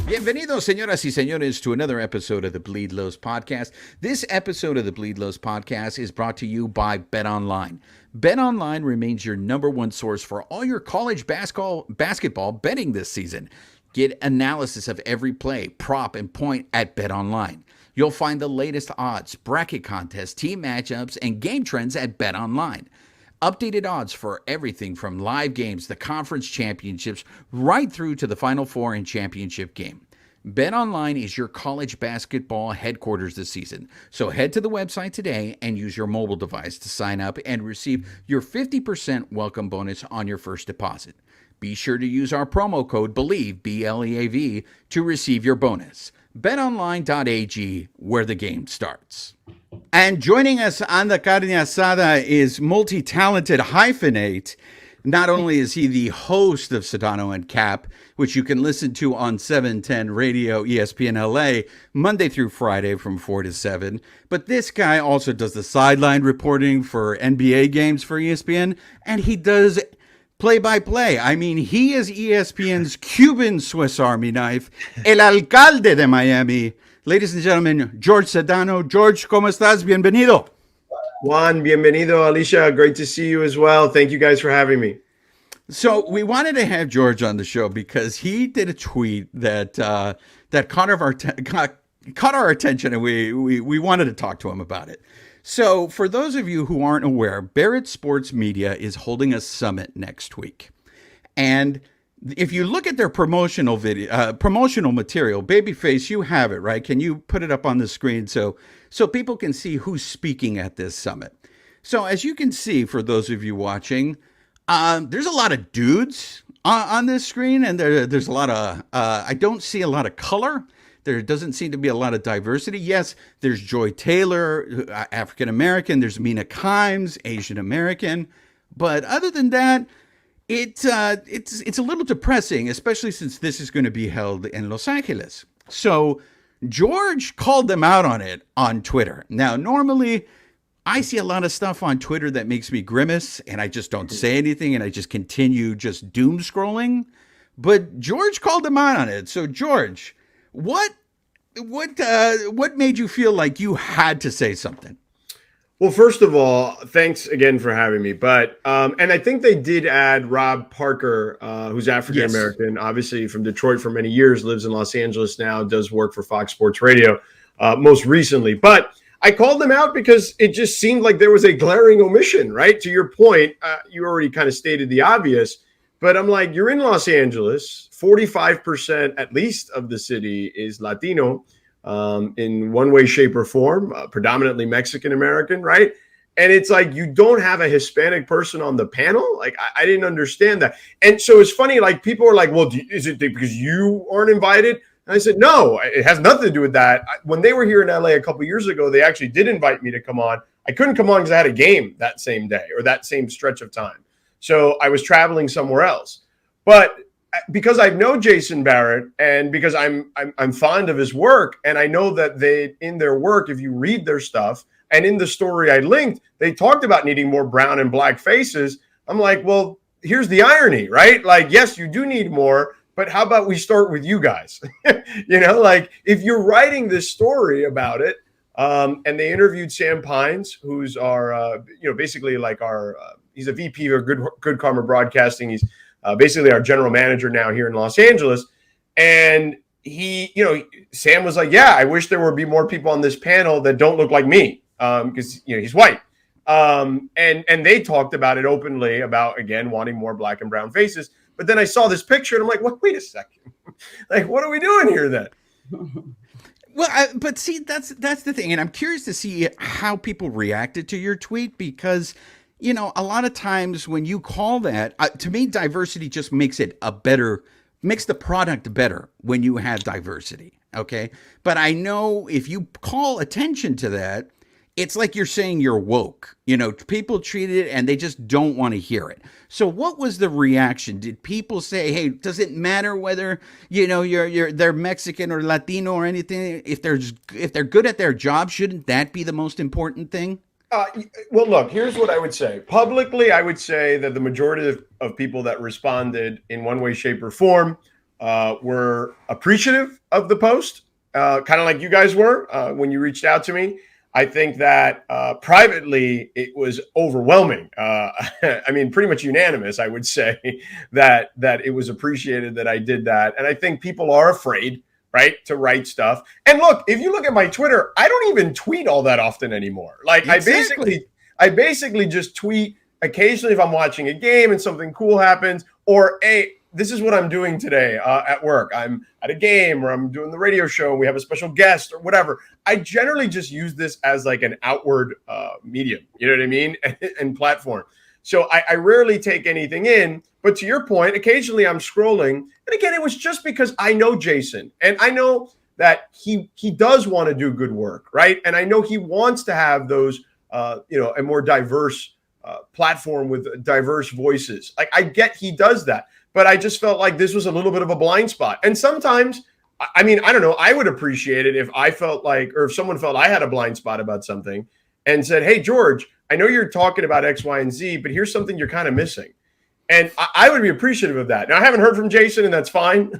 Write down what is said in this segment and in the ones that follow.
Bienvenidos, señoras y señores, to another episode of the Bleed Lows Podcast. This episode of the Bleed Lows Podcast is brought to you by BetOnline. BetOnline remains your number one source for all your college basketball betting this season. Get analysis of every play, prop, and point at BetOnline. You'll find the latest odds, bracket contests, team matchups, and game trends at BetOnline. Updated odds for everything from live games, the conference championships, right through to the Final Four and championship game. BetOnline is your college basketball headquarters this season. So head to the website today and use your mobile device to sign up and receive your 50% welcome bonus on your first deposit. Be sure to use our promo code BELIEVE, B-L-E-A-V, to receive your bonus. BetOnline.ag, where the game starts. And joining us on the Carne Asada is multi-talented hyphenate. Not only is he the host of Sedano and Cap, which you can listen to on 710 Radio ESPN LA Monday through Friday from 4 to 7, but this guy also does the sideline reporting for NBA games for ESPN, and he does play-by-play. I mean, he is ESPN's Cuban Swiss Army knife, el alcalde de Miami. Ladies and gentlemen, Jorge Sedano. George, ¿cómo estás? Bienvenido. Juan, bienvenido. Alicia, great to see you as well. Thank you guys for having me. So we wanted to have George on the show because he did a tweet that caught our attention, and we wanted to talk to him about it. So for those of you who aren't aware, Barrett Sports Media is holding a summit next week, and if you look at their promotional material, Babyface, you have it, right? Can you put it up on the screen so people can see who's speaking at this summit? So as you can see, for those of you watching, there's a lot of dudes on this screen, and there's a lot of, I don't see a lot of color. There doesn't seem to be a lot of diversity. Yes, there's Joy Taylor, African-American. There's Mina Kimes, Asian-American. But other than that, it's a little depressing, especially since this is going to be held in Los Angeles. So George called them out on it on Twitter. Now, normally I see a lot of stuff on Twitter that makes me grimace, and I just don't say anything, and I just continue just doom scrolling. But George called them out on it. So George, what made you feel like you had to say something? Well, first of all, thanks again for having me. But and I think they did add Rob Parker, who's African American, yes, obviously from Detroit for many years, lives in Los Angeles now, does work for Fox Sports Radio most recently. But I called them out because it just seemed like there was a glaring omission, right? To your point, you already kind of stated the obvious, but I'm like, you're in Los Angeles, 45% at least of the city is Latino. In one way, shape, or form, predominantly Mexican-American, right? And it's like, you don't have a Hispanic person on the panel? Like, I didn't understand that. And so it's funny, like, people are like, well, is it because you aren't invited? And I said, no, it has nothing to do with that. When they were here in LA a couple of years ago, they actually did invite me to come on. I couldn't come on because I had a game that same day or that same stretch of time. So I was traveling somewhere else. But because I know Jason Barrett and because I'm fond of his work, and I know that they, in their work, if you read their stuff, and in the story I linked, they talked about needing more brown and black faces. I'm like, well, here's the irony, right? Like, yes, you do need more, but how about we start with you guys? You know, like, if you're writing this story about it, and they interviewed Sam Pines, who's our, basically like our, he's a VP of Good Karma Broadcasting. He's basically our general manager now here in Los Angeles. And he, Sam was like, yeah, I wish there would be more people on this panel that don't look like me, because, he's white. And they talked about it openly about, again, wanting more black and brown faces. But then I saw this picture and I'm like, well, wait a second. Like, what are we doing here then? Well, but see, that's the thing. And I'm curious to see how people reacted to your tweet, because a lot of times when you call that, to me, diversity just makes it makes the product better when you have diversity. Okay. But I know if you call attention to that, it's like you're saying you're woke. People treat it and they just don't want to hear it. So what was the reaction? Did people say, hey, does it matter whether, they're Mexican or Latino or anything? If they're good at their job, shouldn't that be the most important thing? Well, look, here's what I would say. Publicly, I would say that the majority of people that responded in one way, shape, or form were appreciative of the post, kind of like you guys were when you reached out to me. I think that privately it was overwhelming. I mean, pretty much unanimous. I would say that it was appreciated that I did that, and I think people are afraid, right, to write stuff. And look, if you look at my Twitter, I don't even tweet all that often anymore. Like Exactly. I basically just tweet occasionally if I'm watching a game and something cool happens, or hey, this is what I'm doing today at work. I'm at a game or I'm doing the radio show. We have a special guest or whatever. I generally just use this as like an outward medium, you know what I mean, and platform. So I rarely take anything in. But to your point, occasionally I'm scrolling. And again, it was just because I know Jason and I know that he does want to do good work, right? And I know he wants to have those, a more diverse platform with diverse voices. Like I get he does that. But I just felt like this was a little bit of a blind spot. And sometimes, I mean, I don't know, I would appreciate it if I felt like, or if someone felt I had a blind spot about something and said, hey, George, I know you're talking about X, Y, and Z, but here's something you're kind of missing. And I would be appreciative of that. Now, I haven't heard from Jason, and that's fine.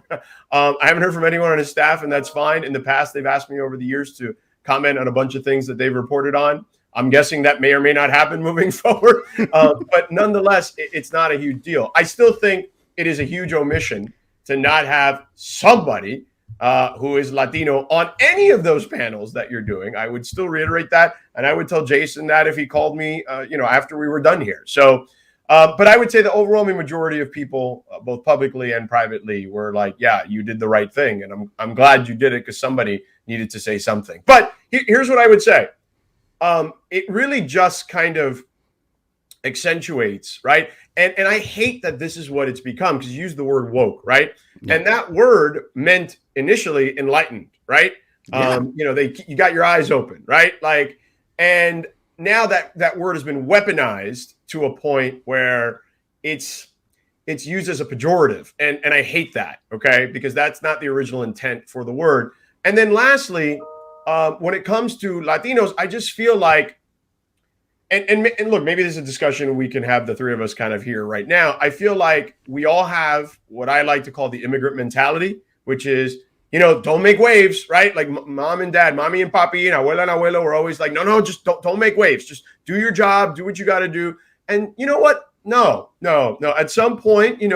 I haven't heard from anyone on his staff, and that's fine. In the past, they've asked me over the years to comment on a bunch of things that they've reported on. I'm guessing that may or may not happen moving forward. But nonetheless, it's not a huge deal. I still think it is a huge omission to not have somebody who is Latino on any of those panels that you're doing. I would still reiterate that. And I would tell Jason that if he called me, after we were done here. So, but I would say the overwhelming majority of people, both publicly and privately, were like, yeah, you did the right thing. And I'm glad you did it because somebody needed to say something. But here's what I would say. It really just kind of accentuates, right? And I hate that this is what it's become because you use the word woke, right? Yeah. And that word meant initially enlightened, right? Yeah. You got your eyes open, right? Like, and now that word has been weaponized to a point where it's used as a pejorative. And I hate that, okay? Because that's not the original intent for the word. And then lastly, when it comes to Latinos, I just feel like, and look, maybe this is a discussion we can have the three of us kind of here right now. I feel like we all have what I like to call the immigrant mentality, which is, don't make waves, right? Like mom and dad, mommy and papi, and abuela and abuelo were always like, no, just don't make waves. Just do your job, do what you got to do. And you know what? No. At some point, you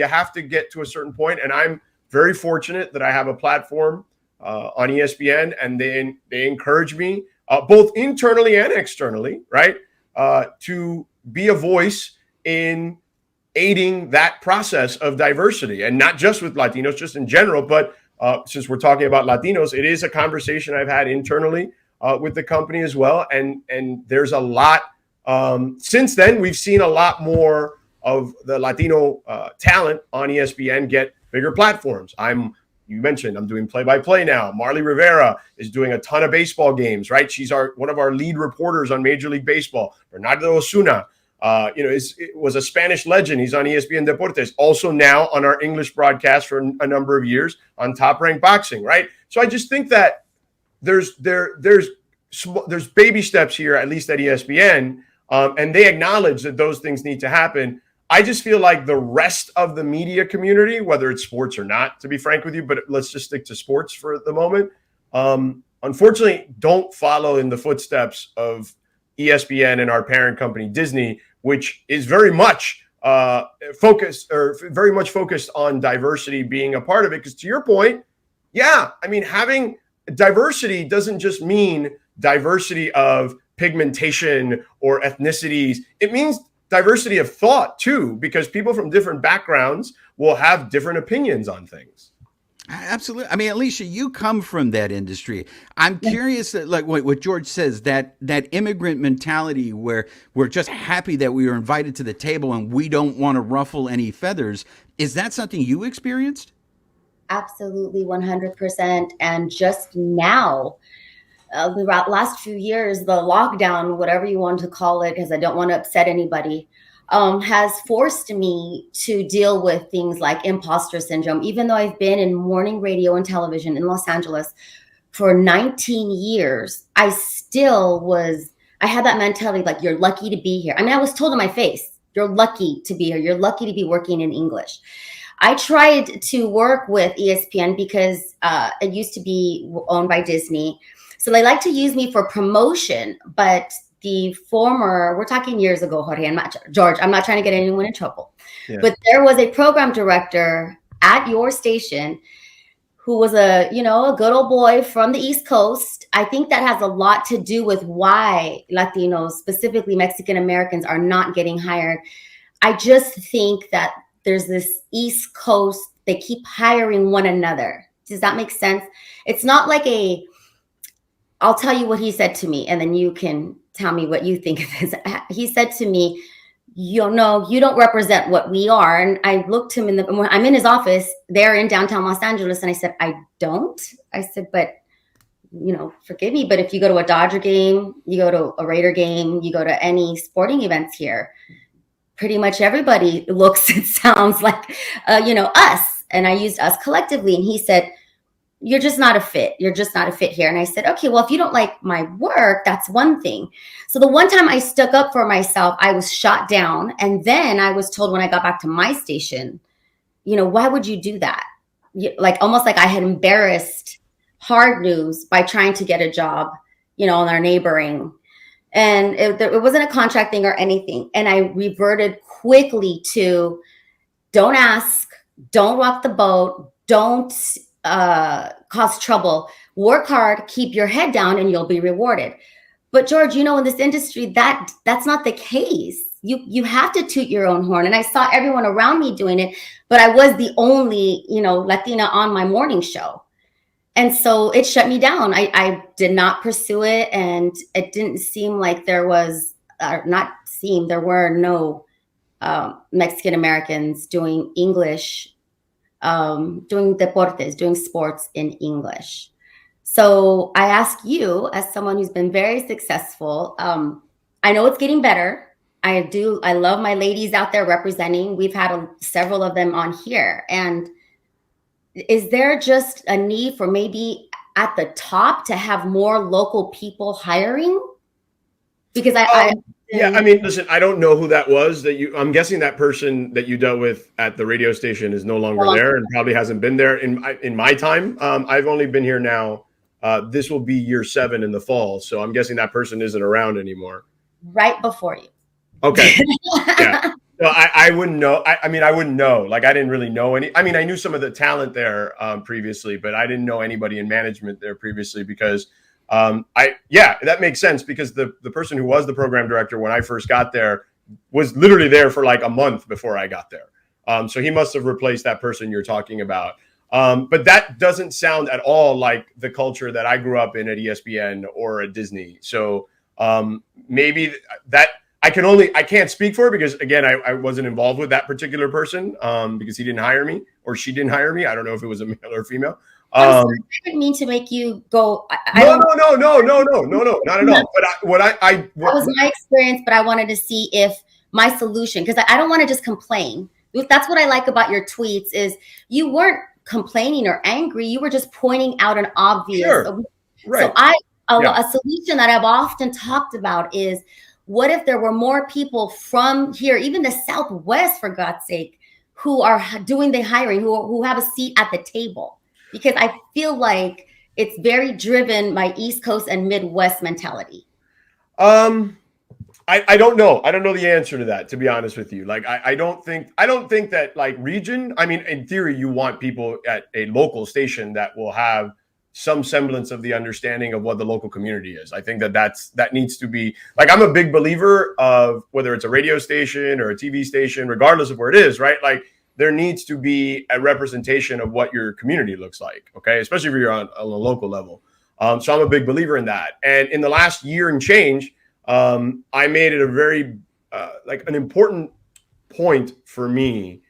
have to get to a certain point. And I'm very fortunate that I have a platform on ESPN, and they encourage me both internally and externally, right, to be a voice in aiding that process of diversity, and not just with Latinos, just in general. But since we're talking about Latinos, it is a conversation I've had internally with the company as well. And there's a lot. Since then, we've seen a lot more of the Latino talent on ESPN get bigger platforms. You mentioned I'm doing play-by-play now. Marley Rivera is doing a ton of baseball games, right? She's one of our lead reporters on Major League Baseball. Bernardo Osuna, was a Spanish legend. He's on ESPN Deportes, also now on our English broadcast for a number of years on Top Rank Boxing, right? So I just think that there's baby steps here, at least at ESPN, and they acknowledge that those things need to happen. I just feel like the rest of the media community, whether it's sports or not, to be frank with you, but let's just stick to sports for the moment, unfortunately, don't follow in the footsteps of ESPN and our parent company, Disney, which is very much focused on diversity being a part of it. Because to your point, yeah, I mean, having diversity doesn't just mean diversity of pigmentation or ethnicities. It means diversity of thought too, because people from different backgrounds will have different opinions on things. Absolutely. I mean, Alicia, you come from that industry. I'm curious that, like what George says, that immigrant mentality where we're just happy that we were invited to the table and we don't want to ruffle any feathers. Is that something you experienced? Absolutely, 100%. And just now, the last few years, the lockdown, whatever you want to call it, because I don't want to upset anybody, has forced me to deal with things like imposter syndrome. Even though I've been in morning radio and television in Los Angeles for 19 years, I I had that mentality, like, you're lucky to be here. I mean, I was told in my face, you're lucky to be here. You're lucky to be working in English. I tried to work with ESPN because it used to be owned by Disney. So they like to use me for promotion, but we're talking years ago, Jorge, George, I'm not trying to get anyone in trouble. Yeah. But there was a program director at your station who was a good old boy from the East Coast. I think that has a lot to do with why Latinos, specifically Mexican Americans, are not getting hired. I just think that there's this East Coast, they keep hiring one another. Does that make sense? It's not like I'll tell you what he said to me, and then you can tell me what you think of this. He said to me, you don't represent what we are. And I looked him I'm in his office there in downtown Los Angeles. And I said, I don't. I said, but, forgive me, but if you go to a Dodger game, you go to a Raider game, you go to any sporting events here, pretty much everybody looks and sounds like, us. And I used us collectively. And he said, you're just not a fit. You're just not a fit here. And I said, okay, well, if you don't like my work, that's one thing. So the one time I stuck up for myself, I was shot down. And then I was told when I got back to my station, why would you do that? Almost like I had embarrassed Hard News by trying to get a job, in our neighboring. And it wasn't a contract thing or anything. And I reverted quickly to don't ask, don't rock the boat, don't cause trouble, work hard, keep your head down, and you'll be rewarded. But George, in this industry, that's not the case. You have to toot your own horn. And I saw everyone around me doing it, but I was the only, Latina on my morning show. And so it shut me down. I did not pursue it. And it didn't seem like there were no Mexican Americans doing English, doing deportes, doing sports in English. So I ask you, as someone who's been very successful, I know it's getting better. I love my ladies out there representing. We've had several of them on here. And is there just a need for maybe at the top to have more local people hiring? Because listen, I don't know who that was I'm guessing that person that you dealt with at the radio station is no longer there and probably hasn't been there in my time. I've only been here now. This will be year 7 in the fall. So I'm guessing that person isn't around anymore. Right before you. Okay. Yeah. Well, I wouldn't know. I wouldn't know. Like, I didn't really know any. I mean, I knew some of the talent there previously, but I didn't know anybody in management there previously because that makes sense because the person who was the program director when I first got there was literally there for like a month before I got there. So he must have replaced that person you're talking about. But that doesn't sound at all like the culture that I grew up in at ESPN or at Disney. So maybe that I can't speak for it because again, I wasn't involved with that particular person because he didn't hire me or she didn't hire me. I don't know if it was a male or female. I didn't mean to make you go. No, not at all. But that was my experience. But I wanted to see if my solution, because I don't want to just complain. That's what I like about your tweets is you weren't complaining or angry. You were just pointing out an obvious. Sure. Right. So a solution that I've often talked about is, what if there were more people from here, even the Southwest, for God's sake, who are doing the hiring, who have a seat at the table? Because I feel like it's very driven by East Coast and Midwest mentality. I don't know. I don't know the answer to that, to be honest with you. Like, I don't think that like region, I mean, in theory, you want people at a local station that will have some semblance of the understanding of what the local community is. I think that needs to be like, I'm a big believer of whether it's a radio station or a TV station, regardless of where it is, right? Like, there needs to be a representation of what your community looks like. Okay. Especially if you're on a local level. So I'm a big believer in that. And in the last year and change, I made it a very, an important point for me,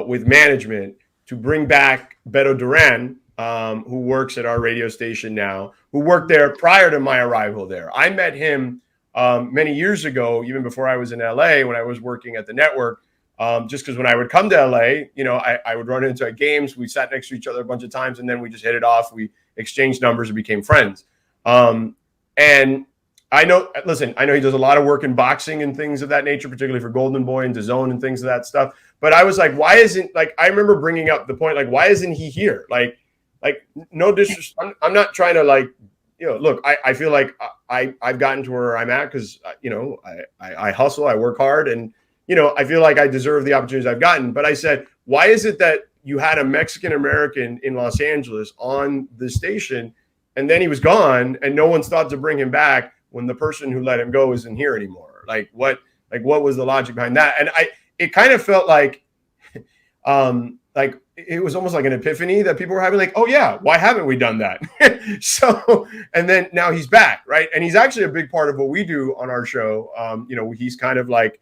with management to bring back Beto Duran, who works at our radio station now, who worked there prior to my arrival there. I met him many years ago, even before I was in LA, when I was working at the network, just because when I would come to LA, I would run into games. We sat next to each other a bunch of times, and then we just hit it off. We exchanged numbers and became friends. And I know, listen, I know he does a lot of work in boxing and things of that nature, particularly for Golden Boy and DAZN and things of that stuff. But I was like, why isn't, like, I remember bringing up the point, like, why isn't he here? Like no disrespect. I'm not trying to, like, look, I feel like I've gotten to where I'm at because, I hustle, I work hard, and, I feel like I deserve the opportunities I've gotten. But I said, why is it that you had a Mexican American in Los Angeles on the station and then he was gone and no one's thought to bring him back when the person who let him go isn't here anymore? Like what was the logic behind that? And it kind of felt like it was almost like an epiphany that people were having, like, oh yeah, why haven't we done that? So, and then now he's back, right? And he's actually a big part of what we do on our show. He's kind of like,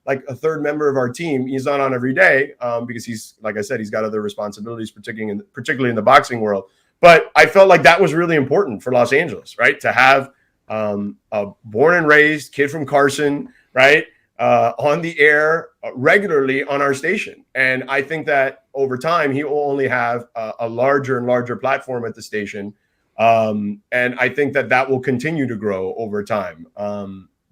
like a third member of our team. He's not on every day because he's, like I said, he's got other responsibilities, particularly in the boxing world. But I felt like that was really important for Los Angeles, right? To have a born and raised kid from Carson, right? On the air regularly on our station. And I think that over time, he will only have a larger and larger platform at the station. And I think that will continue to grow over time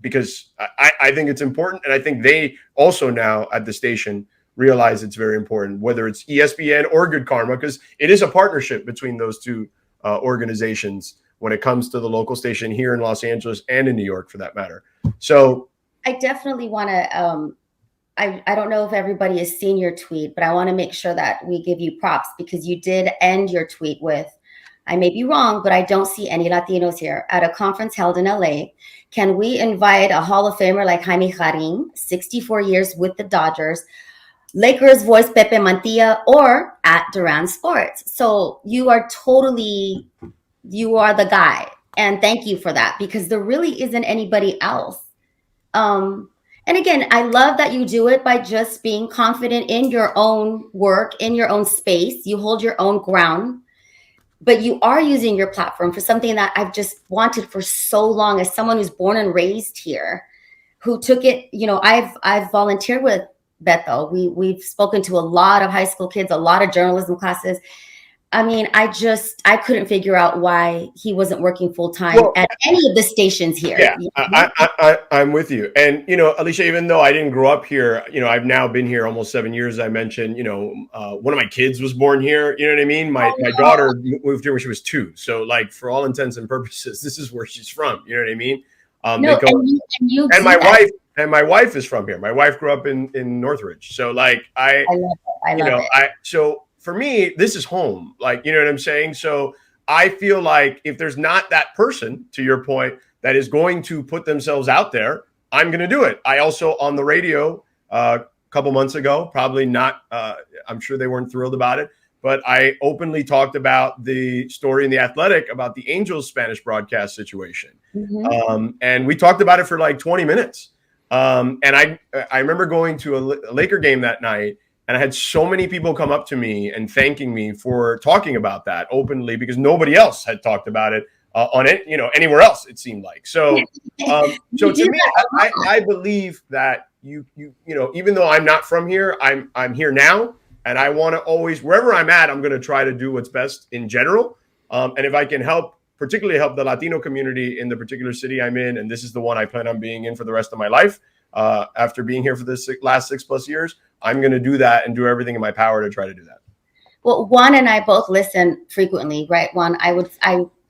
because I think it's important. And I think they also now at the station realize it's very important, whether it's ESPN or Good Karma, because it is a partnership between those two organizations when it comes to the local station here in Los Angeles and in New York, for that matter. So I definitely want to, I don't know if everybody has seen your tweet, but I want to make sure that we give you props because you did end your tweet with, I may be wrong, but I don't see any Latinos here. At a conference held in LA, can we invite a Hall of Famer like Jaime Jarín, 64 years with the Dodgers, Lakers voice Pepe Mantilla, or at Duran Sports? So you are the guy. And thank you for that because there really isn't anybody else. And again, I love that you do it by just being confident in your own work, in your own space. You hold your own ground, but you are using your platform for something that I've just wanted for so long as someone who's born and raised here, who took it, I've volunteered with Beto. We've spoken to a lot of high school kids, a lot of journalism classes. I mean, I couldn't figure out why he wasn't working full time at any of the stations here. Yeah, I'm with you. And, Alicia, even though I didn't grow up here, I've now been here almost 7 years. I mentioned, one of my kids was born here. You know what I mean? My daughter moved here when she was 2. So, like, for all intents and purposes, this is where she's from. You know what I mean? And my wife is from here. My wife grew up in Northridge. So, like, I love it. So for me, this is home. Like, you know what I'm saying? So I feel like if there's not that person, to your point, that is going to put themselves out there, I'm going to do it. I also, on the radio a couple months ago, probably not, I'm sure they weren't thrilled about it, but I openly talked about the story in The Athletic about the Angels Spanish broadcast situation. Mm-hmm. And we talked about it for like 20 minutes. And I remember going to a Laker game that night, and I had so many people come up to me and thanking me for talking about that openly because nobody else had talked about it on it, anywhere else, it seemed like. So, so to me, I believe that you even though I'm not from here, I'm here now, and I want to always, wherever I'm at, I'm going to try to do what's best in general. And if I can particularly help the Latino community in the particular city I'm in, and this is the one I plan on being in for the rest of my life, after being here for this last 6+ years, I'm going to do that and do everything in my power to try to do that. Well, Juan and I both listen frequently, right? Juan,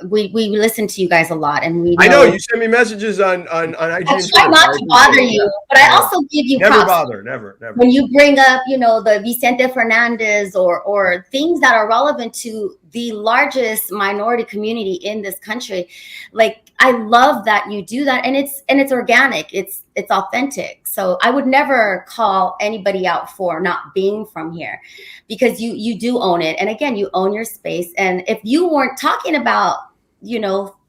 we listen to you guys a lot, and I know you send me messages on IG. I try not to bother you, but I also give you never props. Bother, never. When you bring up, the Vicente Fernandez or things that are relevant to the largest minority community in this country, like I love that you do that, and it's organic, it's authentic. So I would never call anybody out for not being from here, because you do own it, and again, you own your space. And if you weren't talking about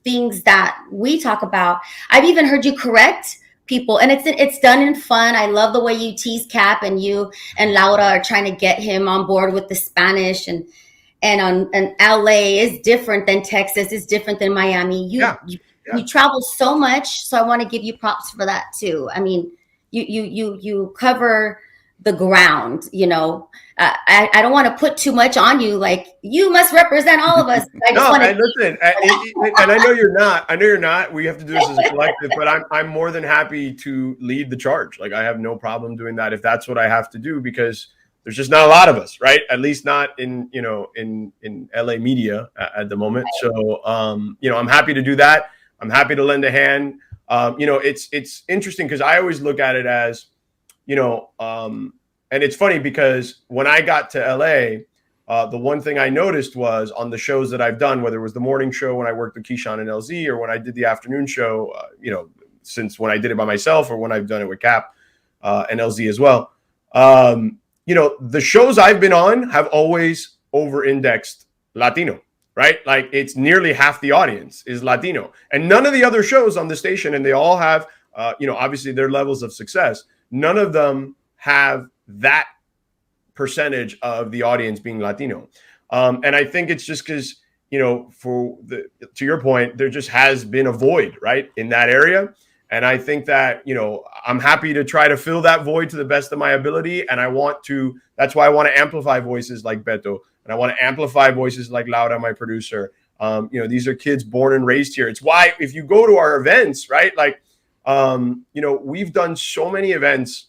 things that we talk about, I've even heard you correct people, and it's done in fun. I love the way you tease Cap, and you and Laura are trying to get him on board with the Spanish, and LA is different than Texas, is different than Miami. You travel so much, so I want to give you props for that too. I mean, you cover the ground, I don't want to put too much on you. Like, you must represent all of us. I just want to listen, and I know you're not. I know you're not. We have to do this as a collective, but I'm more than happy to lead the charge. Like, I have no problem doing that if that's what I have to do, because there's just not a lot of us, right? At least not in LA media at the moment. So I'm happy to do that. I'm happy to lend a hand. It's interesting because I always look at it as, and it's funny because when I got to LA, the one thing I noticed was on the shows that I've done, whether it was the morning show when I worked with Keyshawn and LZ, or when I did the afternoon show, since when I did it by myself, or when I've done it with Cap and LZ as well. The shows I've been on have always over-indexed Latino, right? Like, it's nearly half the audience is Latino, and none of the other shows on the station, and they all have, obviously their levels of success. None of them have that percentage of the audience being Latino. And I think it's just because, to your point, there just has been a void, right, in that area. And I think that, I'm happy to try to fill that void to the best of my ability. And that's why I want to amplify voices like Beto. And I want to amplify voices like Laura, my producer. These are kids born and raised here. It's why if you go to our events, right, like, we've done so many events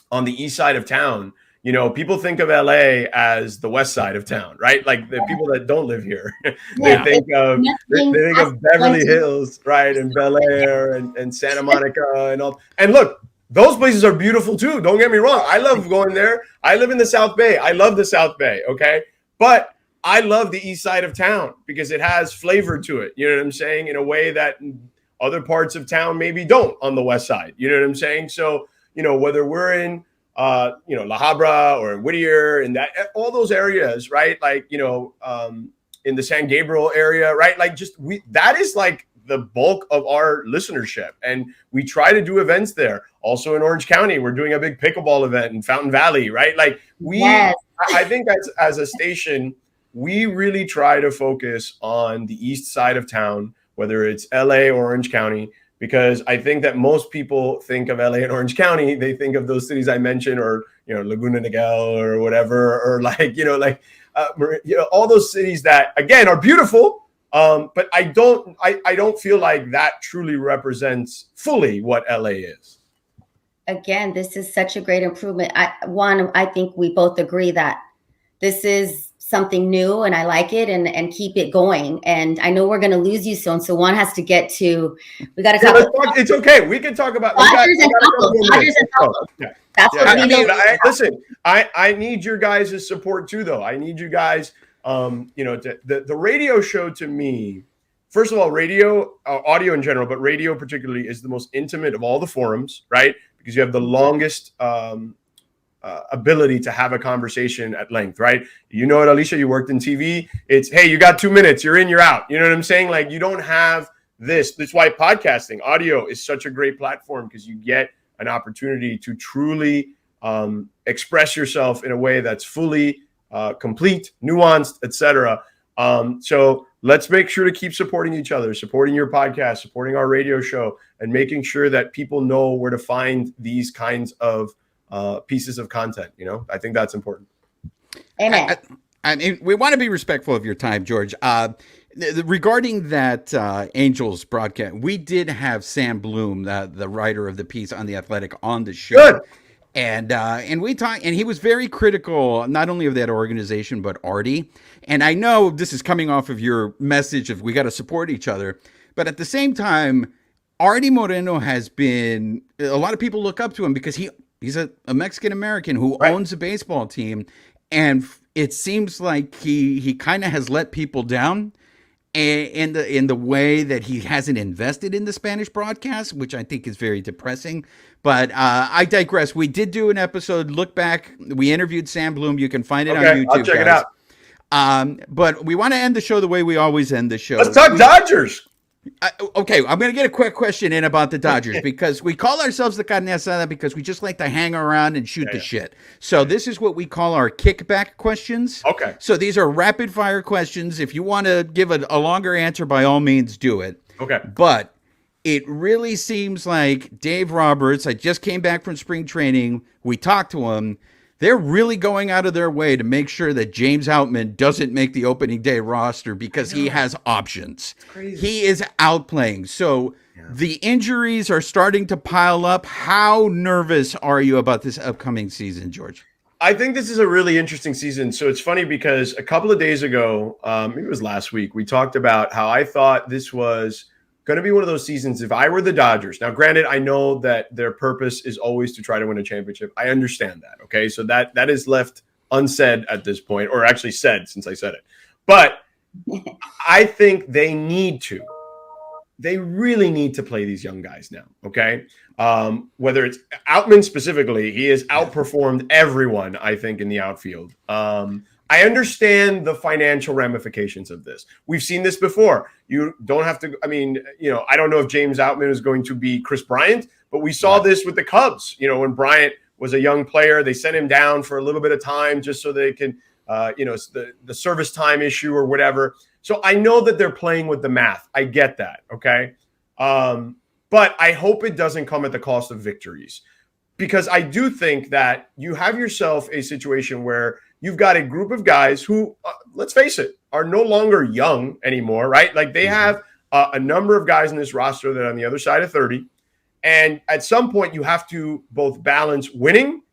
on the east side of town. People think of LA as the west side of town, right? Like, the people that don't live here, they think of Beverly Hills, right, and Bel Air and Santa Monica and all. And look, those places are beautiful too. Don't get me wrong. I love going there. I live in the South Bay. I love the South Bay. Okay, but I love the east side of town because it has flavor to it. You know what I'm saying? In a way that other parts of town maybe don't on the west side. You know what I'm saying? So, whether we're in La Habra or in Whittier, and that, all those areas, right? Like, in the San Gabriel area, right? Like, that is like the bulk of our listenership. And we try to do events there. Also in Orange County, we're doing a big pickleball event in Fountain Valley, right? Like, I think as a station, we really try to focus on the east side of town, whether it's LA or Orange County, because I think that most people think of LA and Orange County. They think of those cities I mentioned, or, Laguna Niguel or whatever, or all those cities that, again, are beautiful. But I don't feel like that truly represents fully what LA is. Again, this is such a great improvement. I think we both agree that this is something new, and I like it, and keep it going. And I know we're going to lose you soon, so one has to get to. We got to talk. It's okay. We can talk about Dodgers and Couples. Yeah. That's what we need. Listen, I need your guys' support too, though. I need you guys. The radio show, to me, first of all, radio, audio in general, but radio particularly, is the most intimate of all the forums, right? Because you have the longest ability to have a conversation at length, right? You know it, Alicia, you worked in TV. It's, hey, you got 2 minutes, you're in, you're out. You know what I'm saying? Like, you don't have this. That's why podcasting, audio, is such a great platform, because you get an opportunity to truly express yourself in a way that's fully complete, nuanced, etc. So let's make sure to keep supporting each other, supporting your podcast, supporting our radio show, and making sure that people know where to find these kinds of pieces of content. I think that's important. Amen. I mean, we want to be respectful of your time, George. Regarding that Angels broadcast, we did have Sam Bloom, the writer of the piece on The Athletic, on the show. Good. And we talked, and he was very critical, not only of that organization, but Artie. And I know this is coming off of your message of we got to support each other, but at the same time, Artie Moreno has been, a lot of people look up to him because he's a Mexican American who owns a baseball team, and it seems like he kind of has let people down in the way that he hasn't invested in the Spanish broadcast, which I think is very depressing. But I digress. We did do an episode. Look back. We interviewed Sam Bloom. You can find it on YouTube. I'll check it out. But we want to end the show the way we always end the show. Let's talk Dodgers. Okay, I'm going to get a quick question in about the Dodgers, because we call ourselves the Carne Asada because we just like to hang around and shoot the shit. So this is what we call our kickback questions. Okay. So these are rapid fire questions. If you want to give a longer answer, by all means, do it. Okay. But it really seems like Dave Roberts, I just came back from spring training. We talked to him. They're really going out of their way to make sure that James Outman doesn't make the opening day roster because he has options. It's crazy. He is outplaying. So the injuries are starting to pile up. How nervous are you about this upcoming season, George? I think this is a really interesting season. So it's funny because a couple of days ago, maybe it was last week, we talked about how I thought this was going to be one of those seasons. If I were the Dodgers, now granted, I know that their purpose is always to try to win a championship. I understand that. Okay, so that is left unsaid at this point, or actually said since I said it. But I think they need to. They really need to play these young guys now. Okay. Whether it's Outman specifically, he has outperformed everyone, I think, in the outfield. I understand the financial ramifications of this. We've seen this before. You don't have to, I mean, I don't know if James Outman is going to be Chris Bryant, but we saw this with the Cubs. When Bryant was a young player, they sent him down for a little bit of time just so they can, the service time issue or whatever. So I know that they're playing with the math. I get that. Okay. But I hope it doesn't come at the cost of victories, because I do think that you have yourself a situation where you've got a group of guys who, let's face it, are no longer young anymore, right? Like they have a number of guys in this roster that are on the other side of 30. And at some point you have to both balance winning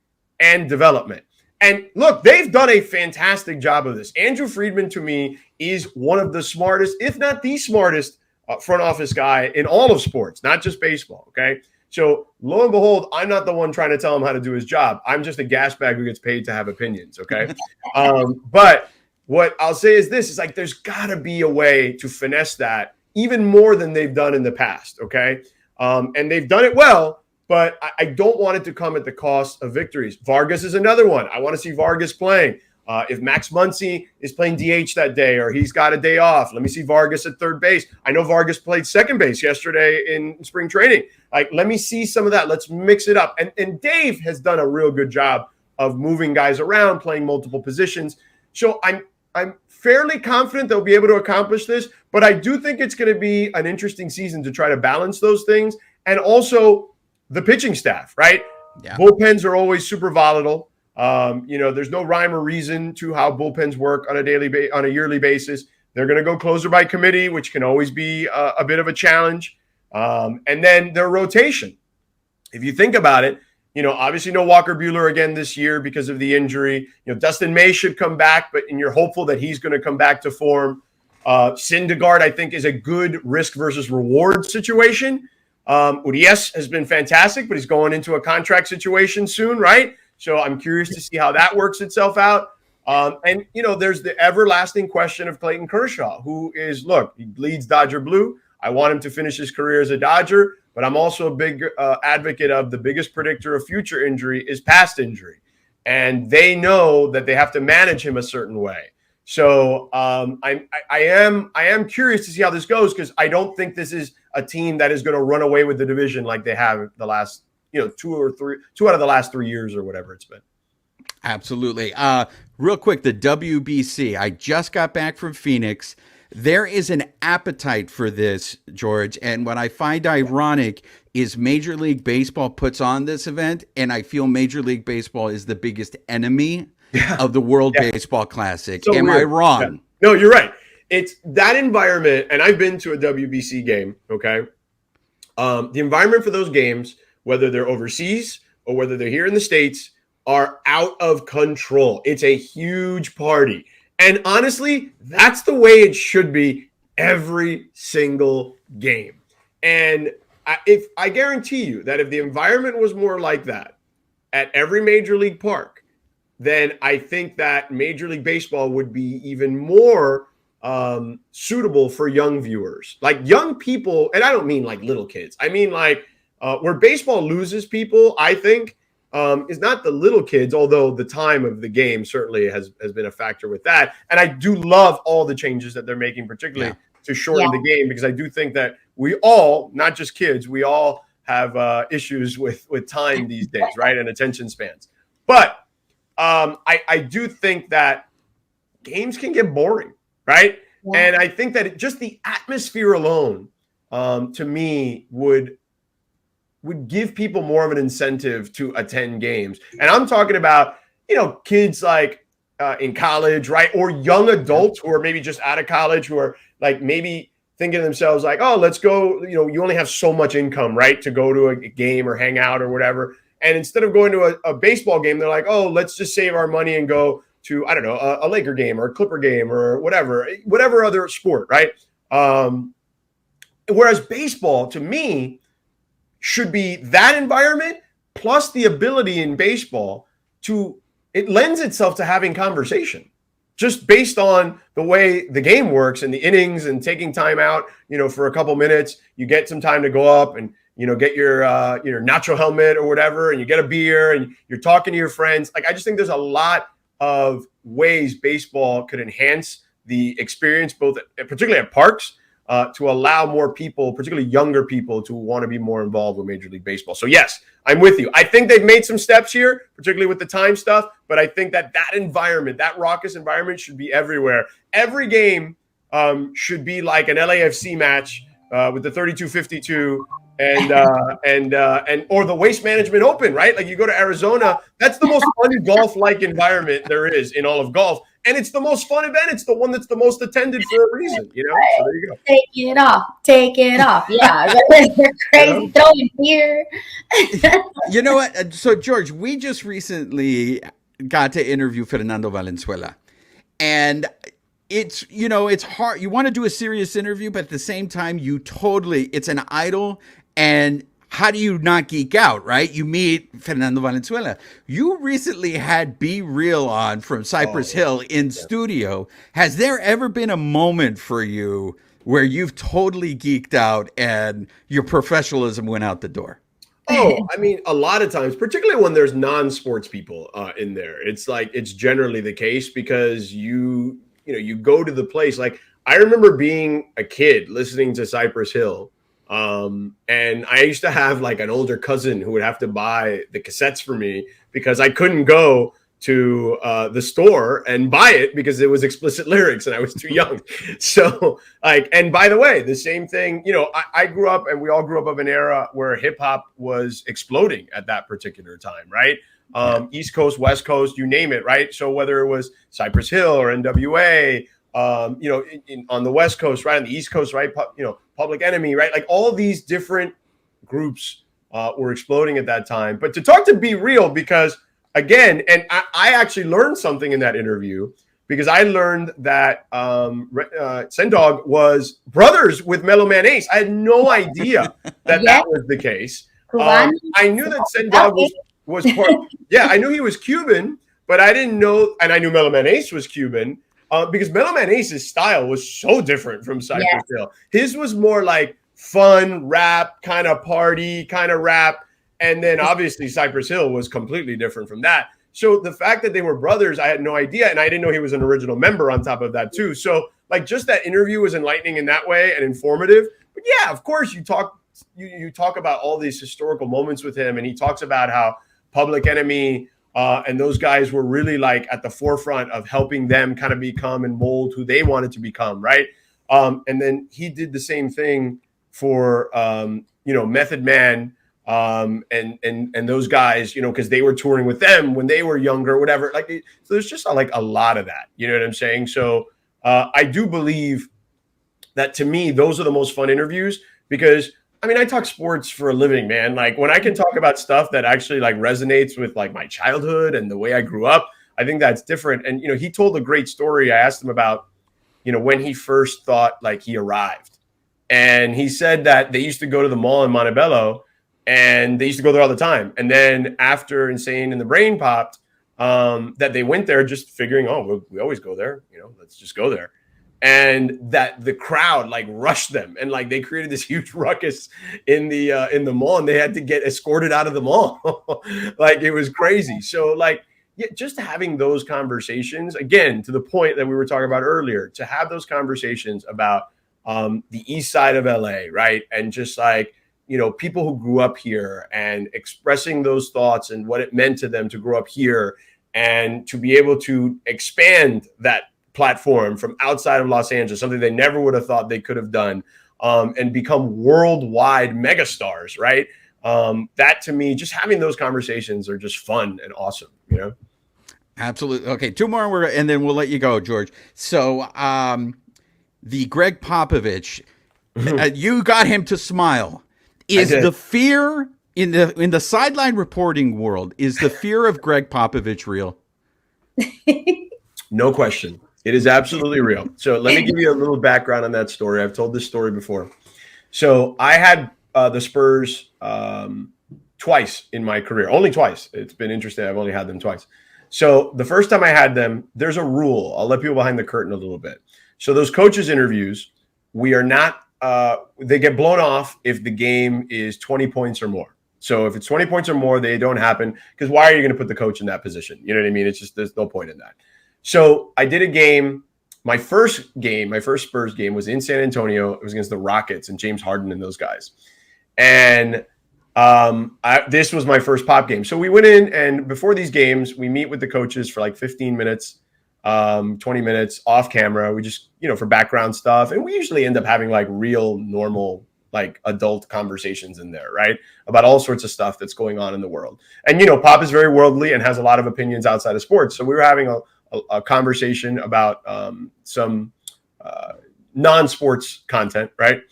and development. And look, they've done a fantastic job of this. Andrew Friedman, to me, is one of the smartest, if not the smartest, front office guy in all of sports, not just baseball. Okay. So lo and behold, I'm not the one trying to tell him how to do his job. I'm just a gas bag who gets paid to have opinions. Okay. But what I'll say is this, is like, there's gotta be a way to finesse that even more than they've done in the past. Okay. And they've done it well, but I don't want it to come at the cost of victories. Vargas is another one. I want to see Vargas playing. If Max Muncy is playing DH that day, or he's got a day off, let me see Vargas at third base. I know Vargas played second base yesterday in spring training. Like, let me see some of that. Let's mix it up. And Dave has done a real good job of moving guys around, playing multiple positions. So I'm fairly confident they'll be able to accomplish this, but I do think it's going to be an interesting season to try to balance those things. And also the pitching staff, right? Yeah. Bullpens are always super volatile. There's no rhyme or reason to how bullpens work on a yearly basis. They're going to go closer by committee, which can always be a bit of a challenge. And then their rotation. If you think about it, obviously no Walker Buehler again this year because of the injury. Dustin May should come back, and you're hopeful that he's going to come back to form. Syndergaard, I think, is a good risk versus reward situation. Urias has been fantastic, but he's going into a contract situation soon, right? So I'm curious to see how that works itself out. And there's the everlasting question of Clayton Kershaw, who is, he bleeds Dodger blue. I want him to finish his career as a Dodger, but I'm also a big advocate of the biggest predictor of future injury is past injury. And they know that they have to manage him a certain way. So I am curious to see how this goes, because I don't think this is a team that is going to run away with the division like they have the last, two out of the last 3 years or whatever it's been. Absolutely. Real quick, the WBC. I just got back from Phoenix. There is an appetite for this, George. And what I find ironic is Major League Baseball puts on this event, and I feel Major League Baseball is the biggest enemy of the World Baseball Classic. So Am weird. I wrong? Yeah. No, you're right. It's that environment, and I've been to a WBC game, okay? The environment for those games, whether they're overseas or whether they're here in the States, are out of control. It's a huge party. And honestly, that's the way it should be every single game. And I guarantee you that if the environment was more like that at every major league park, then I think that Major League Baseball would be even more suitable for young viewers. Like young people, and I don't mean like little kids. I mean like where baseball loses people, I think, is not the little kids, although the time of the game certainly has been a factor with that. And I do love all the changes that they're making, particularly to shorten the game, because I do think that we all, not just kids, we all have issues with time these days, right? And attention spans. But I do think that games can get boring, right? Yeah. And I think that just the atmosphere alone to me would give people more of an incentive to attend games. And I'm talking about, kids like in college, right? Or young adults who are maybe just out of college, who are like maybe thinking to themselves like, oh, let's go, you only have so much income, right? To go to a game or hang out or whatever. And instead of going to a baseball game, they're like, oh, let's just save our money and go to, I don't know, a Laker game or a Clipper game or whatever other sport, right? Whereas baseball, to me, should be that environment plus the ability in baseball it lends itself to having conversation just based on the way the game works and the innings and taking time out, for a couple minutes. You get some time to go up and, get your nacho helmet or whatever, and you get a beer and you're talking to your friends. Like, I just think there's a lot of ways baseball could enhance the experience, particularly at parks, to allow more people, particularly younger people, to want to be more involved with Major League Baseball. So yes, I'm with you. I think they've made some steps here, particularly with the time stuff, but I think that environment, that raucous environment, should be everywhere. Every game should be like an LAFC match with the 32-52 and or the Waste Management Open, right? Like, you go to Arizona, that's the most fun golf-like environment there is in all of golf. And it's the most fun event. It's the one that's the most attended for a reason, So there you go. Take it off. Yeah. They're crazy throwing beer. You know what? So, George, we just recently got to interview Fernando Valenzuela. And it's hard. You want to do a serious interview, but at the same time, it's an idol. And how do you not geek out, right? You meet Fernando Valenzuela. You recently had Be Real on from Cypress Hill in studio. Has there ever been a moment for you where you've totally geeked out and your professionalism went out the door? Oh, I mean, a lot of times, particularly when there's non-sports people in there, it's generally the case because you go to the place. Like, I remember being a kid listening to Cypress Hill. And I used to have like an older cousin who would have to buy the cassettes for me because I couldn't go to the store and buy it because it was explicit lyrics and I was too young. So and by the way, the same thing, I grew up, and we all grew up of an era where hip hop was exploding at that particular time, right? East Coast, West Coast, you name it, right? So whether it was Cypress Hill or NWA, on the West Coast, right? On the East Coast, right? Public Enemy, right? Like, all these different groups were exploding at that time. But to talk to Be Real, because again, and I actually learned something in that interview, because I learned that Sendog was brothers with Mellow Man Ace. I had no idea that was the case. I knew that Sendog was part. Yeah, I knew he was Cuban, but I didn't know, and I knew Mellow Man Ace was Cuban. Because Mellow Man Ace's style was so different from Cypress Hill. His was more like fun rap, kind of party, kind of rap. And then obviously Cypress Hill was completely different from that. So the fact that they were brothers, I had no idea. And I didn't know he was an original member on top of that too. So like, just that interview was enlightening in that way and informative. But yeah, of course, you talk about all these historical moments with him. And he talks about how Public Enemy and those guys were really like at the forefront of helping them kind of become and mold who they wanted to become, right? And then he did the same thing for Method Man and those guys, because they were touring with them when they were younger, whatever. Like, so there's just like a lot of that, you know what I'm saying? So I do believe that, to me, those are the most fun interviews, because I mean, I talk sports for a living, man. Like, when I can talk about stuff that actually like resonates with like my childhood and the way I grew up, I think that's different. And, he told a great story. I asked him about, when he first thought like he arrived, and he said that they used to go to the mall in Montebello, and they used to go there all the time. And then after Insane in the Brain popped, that they went there just figuring, oh, we always go there, let's just go there. And that the crowd like rushed them, and like they created this huge ruckus in the mall, and they had to get escorted out of the mall. Like, it was crazy. So like, yeah, just having those conversations, again, to the point that we were talking about earlier, to have those conversations about the east side of LA, right? And just like, people who grew up here and expressing those thoughts and what it meant to them to grow up here, and to be able to expand that platform from outside of Los Angeles, something they never would have thought they could have done. and become worldwide megastars, right? That to me, just having those conversations are just fun and awesome, you know? Absolutely. Okay, two more, and then we'll let you go, George. So, the Greg Popovich, you got him to smile. Is the fear in the sideline reporting world, is the fear of Greg Popovich real? No question. It is absolutely real. So let me give you a little background on that story. I've told this story before. So I had the Spurs twice in my career, only twice. It's been interesting. I've only had them twice. So the first time I had them, there's a rule. I'll let people behind the curtain a little bit. So those coaches interviews, we are not, they get blown off if the game is 20 points or more. So if it's 20 points or more, they don't happen, because why are you going to put the coach in that position? You know what I mean? It's just, there's no point in that. So I did a game. My first Spurs game was in San Antonio. It was against the Rockets and James Harden and those guys. And this was my first Pop game. So we went in, and before these games, we meet with the coaches for like 15 minutes, 20 minutes off camera. We just, for background stuff. And we usually end up having like real normal, like adult conversations in there, right? About all sorts of stuff that's going on in the world. And, Pop is very worldly and has a lot of opinions outside of sports. So we were having a conversation about some non-sports content, right?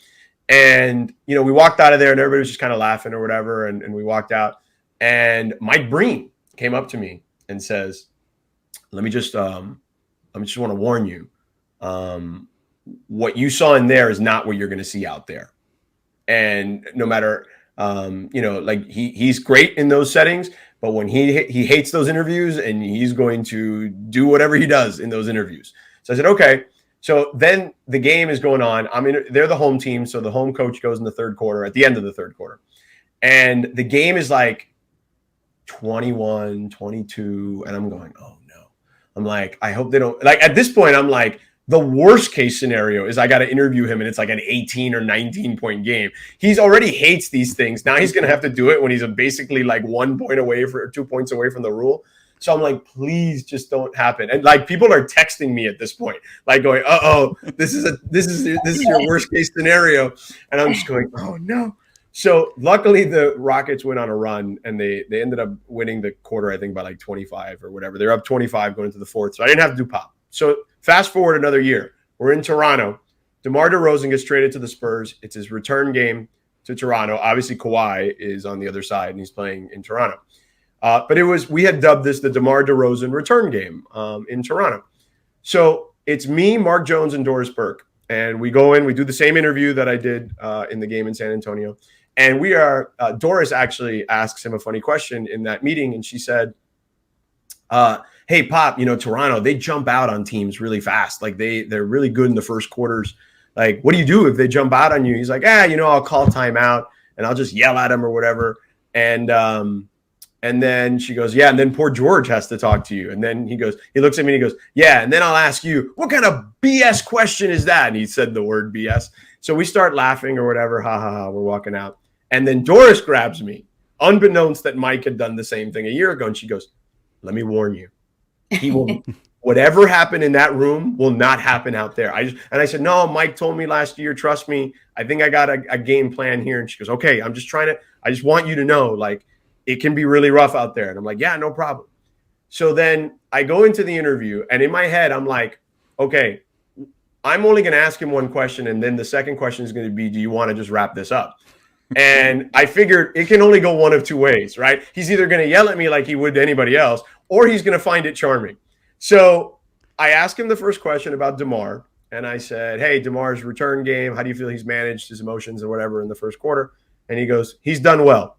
And, we walked out of there and everybody was just kind of laughing or whatever. And we walked out, and Mike Breen came up to me and says, I just want to warn you, what you saw in there is not what you're going to see out there. And no matter, like he's great in those settings, but when he hates those interviews, and he's going to do whatever he does in those interviews. So I said, okay. So then the game is going on. They're the home team. So the home coach goes in the third quarter, at the end of the third quarter. And the game is like 21, 22. And I'm going, oh no. I'm like, I hope they don't, like, at this point, I'm like, the worst case scenario is I got to interview him and it's like an 18 or 19 point game. He's already hates these things. Now he's going to have to do it when he's basically like 1 point away or 2 points away from the rule. So I'm like, please just don't happen. And like, people are texting me at this point, like going, this is your worst case scenario. And I'm just going, oh no. So luckily the Rockets went on a run, and they ended up winning the quarter, I think by like 25 or whatever. They're up 25 going into the fourth. So I didn't have to do Pop. So fast forward another year, we're in Toronto. DeMar DeRozan gets traded to the Spurs. It's his return game to Toronto. Obviously, Kawhi is on the other side, and he's playing in Toronto. But we had dubbed this the DeMar DeRozan return game in Toronto. So it's me, Mark Jones, and Doris Burke. And we go in, we do the same interview that I did in the game in San Antonio. And Doris actually asks him a funny question in that meeting. And she said, hey, Pop, Toronto, they jump out on teams really fast. Like they're really good in the first quarters. Like, what do you do if they jump out on you? He's like, I'll call timeout and I'll just yell at them or whatever. And then she goes, yeah. And then poor George has to talk to you. And then he looks at me and he goes, yeah. And then I'll ask you, what kind of BS question is that? And he said the word BS. So we start laughing or whatever. Ha ha ha. We're walking out. And then Doris grabs me, unbeknownst that Mike had done the same thing a year ago. And she goes, let me warn you. He will, whatever happened in that room will not happen out there. I said, no, Mike told me last year, trust me. I think I got a game plan here. And she goes, okay, I just want you to know, like, it can be really rough out there. And I'm like, yeah, no problem. So then I go into the interview, and in my head, I'm like, okay, I'm only going to ask him one question. And then the second question is going to be, do you want to just wrap this up? And I figured it can only go one of two ways, right? He's either going to yell at me like he would to anybody else, or he's going to find it charming. So I asked him the first question about DeMar, and I said, hey, DeMar's return game, how do you feel he's managed his emotions or whatever in the first quarter? And he goes, he's done well.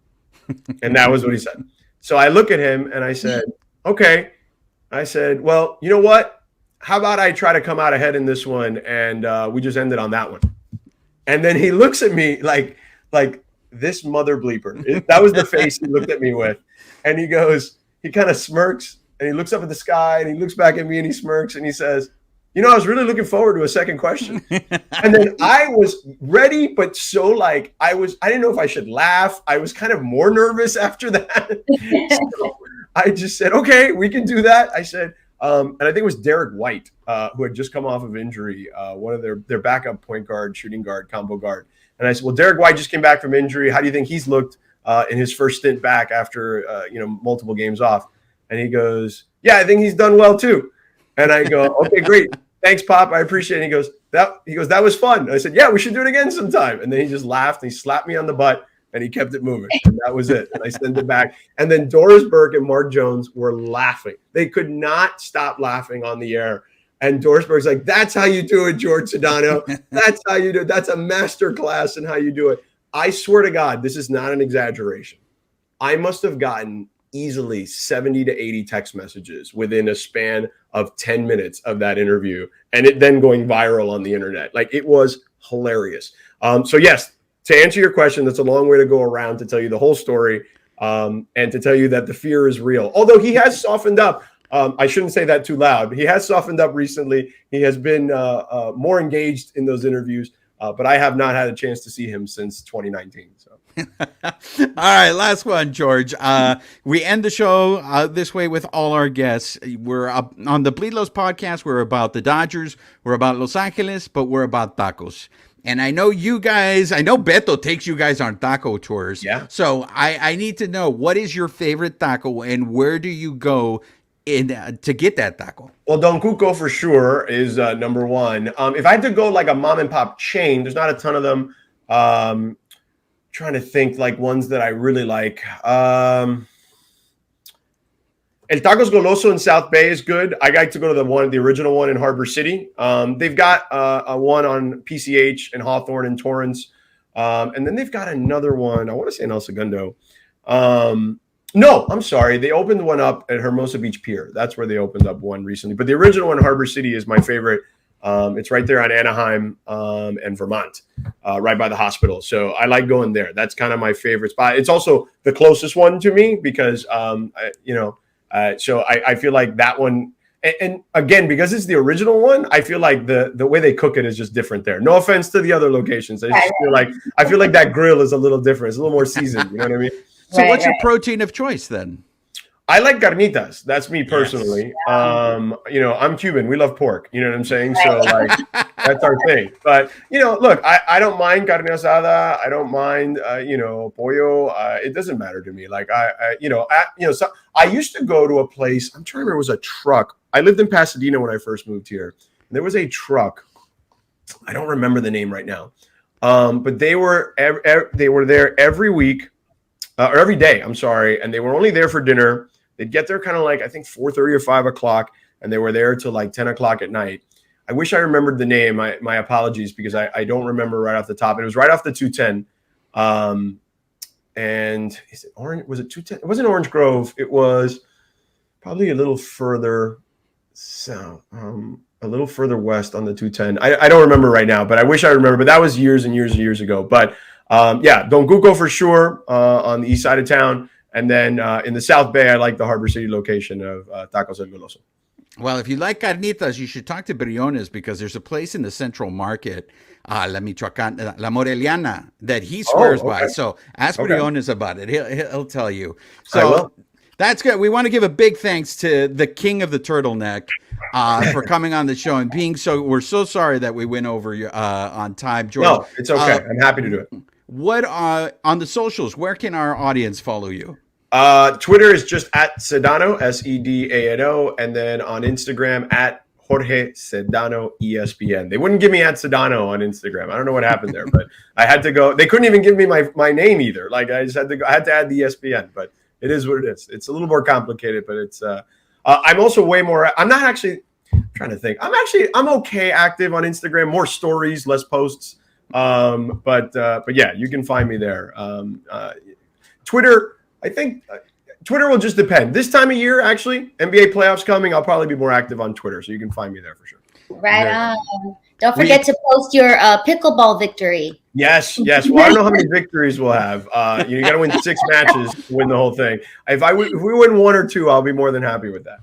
And that was what he said. So I look at him and I said, okay. I said, well, you know what? How about I try to come out ahead in this one, and we just ended on that one. And then he looks at me like this mother bleeper. That was the face he looked at me with. And he goes, he kind of smirks, and he looks up at the sky, and he looks back at me, and he smirks, and he says, I was really looking forward to a second question. And then I was ready, but so like I didn't know if I should laugh. I was kind of more nervous after that. So I just said, okay, we can do that. I said, And I think it was Derek White, who had just come off of injury, one of their backup point guard, shooting guard, combo guard. And I said, well, Derek White just came back from injury. How do you think he's looked in his first stint back after multiple games off? And he goes, yeah, I think he's done well too. And I go, okay, great. Thanks, Pop. I appreciate it. And he goes, that was fun. And I said, yeah, we should do it again sometime. And then he just laughed and he slapped me on the butt and he kept it moving. And that was it. And I sent it back. And then Doris Burke and Mark Jones were laughing. They could not stop laughing on the air. And Doris Burke's like, that's how you do it, George Sedano. That's how you do it. That's a master class in how you do it. I swear to God, this is not an exaggeration. I must have gotten easily 70 to 80 text messages within a span of 10 minutes of that interview, and it then going viral on the internet. Like, it was hilarious. So yes, to answer your question, that's a long way to go around to tell you the whole story, and to tell you that the fear is real. Although he has softened up. I shouldn't say that too loud. He has softened up recently. He has been more engaged in those interviews, but I have not had a chance to see him since 2019. So. All right, last one, George. We end the show this way with all our guests. We're up on the Bleed Los podcast. We're about the Dodgers. We're about Los Angeles, but we're about tacos. And I know you guys, I know Beto takes you guys on taco tours. Yeah. So I need to know, what is your favorite taco and where do you go to get that taco? Well, Don Cuco for sure is number one. If I had to go like a mom and pop chain, there's not a ton of them. Trying to think like ones that I really like. El Tacos Goloso in South Bay is good. I like to go to the original one in Harbor City. They've got a one on PCH and Hawthorne and Torrance. And then they've got another one. I want to say in El Segundo. No, I'm sorry. They opened one up at Hermosa Beach Pier. That's where they opened up one recently. But the original one in Harbor City is my favorite. It's right there on Anaheim and Vermont, right by the hospital. So I like going there. That's kind of my favorite spot. It's also the closest one to me because, so I feel like that one. And again, because it's the original one, I feel like the way they cook it is just different there. No offense to the other locations. I feel like that grill is a little different. It's a little more seasoned. You know what I mean? So what's your protein of choice then? I like carnitas. That's me personally. Yes. I'm Cuban. We love pork. You know what I'm saying? So like, that's our thing. But look, I don't mind carne asada. I don't mind, pollo. It doesn't matter to me. Like so I used to go to a place. I'm trying to remember. It was a truck. I lived in Pasadena when I first moved here. There was a truck. I don't remember the name right now. But they were there every week. Or every day, I'm sorry, and they were only there for dinner. They'd get there kind of like, I think 4:30 or 5 o'clock, and they were there till like 10 o'clock at night. I wish I remembered the name. My apologies, because I don't remember right off the top. It was right off the 210. And is it Orange? Was it 210? It wasn't Orange Grove. It was probably a little further south, a little further west on the 210. I don't remember right now, but I wish I remember. But that was years and years and years ago. But Don Cuco for sure on the east side of town. And then in the South Bay, I like the Harbor City location of Tacos El Goloso. Well, if you like carnitas, you should talk to Briones, because there's a place in the Central Market, La Moreliana, that he swears by. So ask Briones about it. He'll tell you. So that's good. We want to give a big thanks to the king of the turtleneck for coming on the show and being we're so sorry that we went over on time, George. No, it's okay. I'm happy to do it. What on the socials, where can our audience follow you? Twitter is just at Sedano, Sedano, and then on Instagram at Jorge Sedano ESPN. They wouldn't give me at Sedano on Instagram. I don't know what happened there, but I had to go. They couldn't even give me my name either. Like I just had to go. I had to add the ESPN, but it is what it is. It's a little more complicated, but it's. I'm also way more. I'm not actually I'm trying to think. I'm okay active on Instagram. More stories, less posts. But yeah, you can find me there. Twitter. I think Twitter will just depend. This time of year, actually, NBA playoffs coming, I'll probably be more active on Twitter, so you can find me there for sure. Right on. Don't forget to post your pickleball victory. Yes. Well, I don't know how many victories we'll have. You got to win 6 matches to win the whole thing. If we win 1 or 2, I'll be more than happy with that.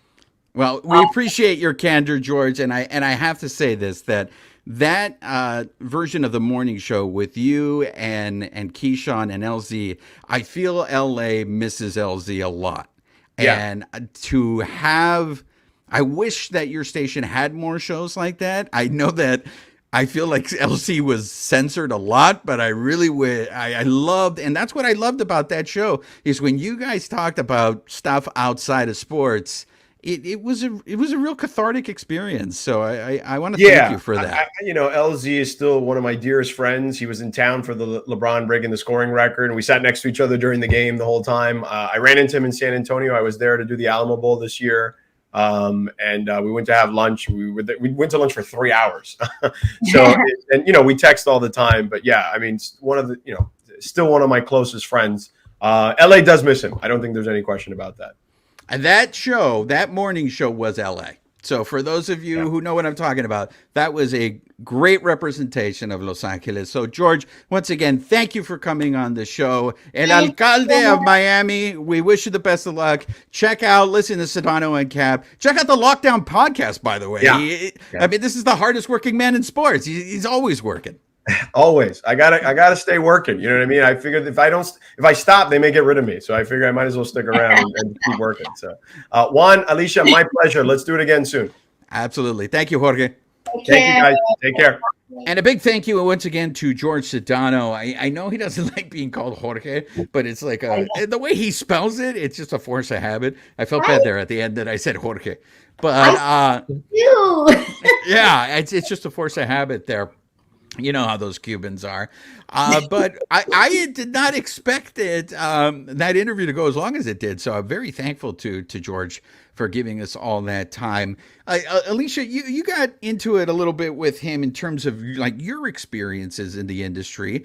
Well, we appreciate your candor, George, and I have to say this, that version of the morning show with you and Keyshawn and LZ, I feel LA misses LZ a lot. Yeah. And to have I wish that your station had more shows like that. I know that I feel like LC was censored a lot, but I really would. I loved, and that's what I loved about that show is when you guys talked about stuff outside of sports. It was a real cathartic experience. So I want to thank you for that. LZ is still one of my dearest friends. He was in town for the LeBron breaking the scoring record, and we sat next to each other during the game the whole time. I ran into him in San Antonio. I was there to do the Alamo Bowl this year. And we went to have lunch. We went to lunch for 3 hours. So, we text all the time, but yeah, I mean, still one of my closest friends. LA does miss him. I don't think there's any question about that. And that morning show was LA. So for those of you who know what I'm talking about, that was a great representation of Los Angeles. So George, once again, thank you for coming on the show. El Alcalde of Miami, we wish you the best of luck. Listen to Sedano and Cap. Check out the Lockdown podcast, by the way. Yeah. I mean, this is the hardest working man in sports. He's always working. Always. I gotta stay working. You know what I mean? I figured if I stop, they may get rid of me. So I figure I might as well stick around and keep working. So Juan, Alicia, my pleasure. Let's do it again soon. Absolutely. Thank you, Jorge. Thank you, guys. Take care. And a big thank you once again to Jorge Sedano. I know he doesn't like being called Jorge, but it's like the way he spells it, it's just a force of habit. I felt bad there at the end that I said Jorge. But yeah, it's just a force of habit there. You know how those Cubans are. But I did not expect that interview to go as long as it did. So I'm very thankful to George for giving us all that time. Alicia, you got into it a little bit with him in terms of like your experiences in the industry.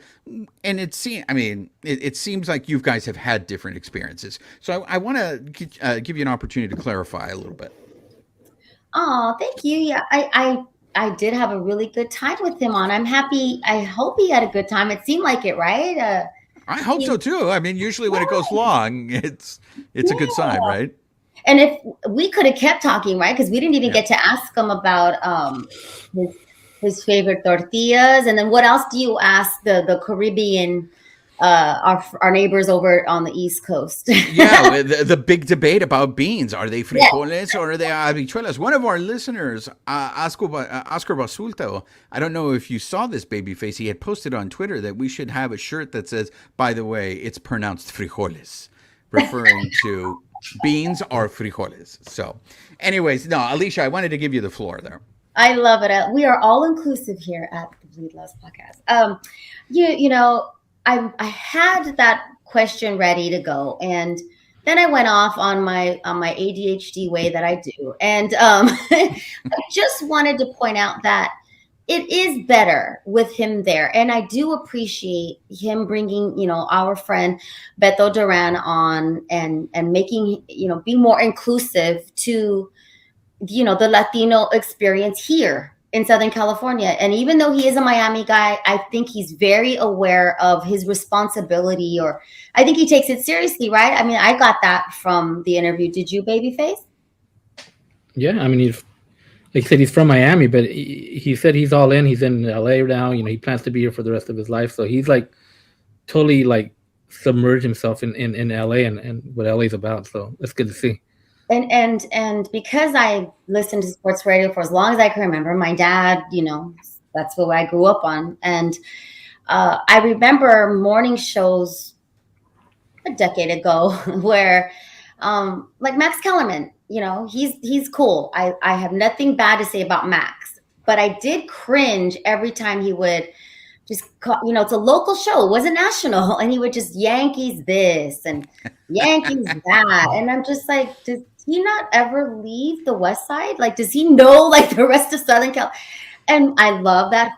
And it seems like you guys have had different experiences. So I want to give you an opportunity to clarify a little bit. Oh, thank you. Yeah, I did have a really good time with him on. I'm happy. I hope he had a good time. It seemed like it, right? I hope so too. I mean, usually when it goes long, it's a good sign, right? And if we could have kept talking, right? Because we didn't even get to ask him about his favorite tortillas, and then what else do you ask the Caribbean? Our neighbors over on the East Coast. Yeah, the big debate about beans. Are they frijoles or are they habichuelas? One of our listeners, Oscar Basulto, I don't know if you saw this, babyface. He had posted on Twitter that we should have a shirt that says, by the way, it's pronounced frijoles, referring to beans or frijoles. So anyways, no, Alicia, I wanted to give you the floor there. I love it. We are all inclusive here at the Bleed Loves podcast. I had that question ready to go, and then I went off on my ADHD way that I do, and I just wanted to point out that it is better with him there, and I do appreciate him bringing our friend Beto Duran on and making be more inclusive to the Latino experience here in Southern California. And even though he is a Miami guy, I think he's very aware of his responsibility, or I think he takes it seriously, right? I mean, I got that from the interview. Did you, babyface? Yeah, I mean, like you said, he's from Miami, but he said he's all in. He's in LA now. He plans to be here for the rest of his life. So he's like totally like submerged himself in LA and what LA is about. So that's good to see. And because I listened to sports radio for as long as I can remember, my dad, that's what I grew up on. And I remember morning shows a decade ago where like Max Kellerman, he's cool. I have nothing bad to say about Max, but I did cringe every time he would just call, it's a local show. It wasn't national. And he would just Yankees this and Yankees that. And I'm just like, does he not ever leave the West Side? Like, does he know like the rest of Southern Cal? And I love that.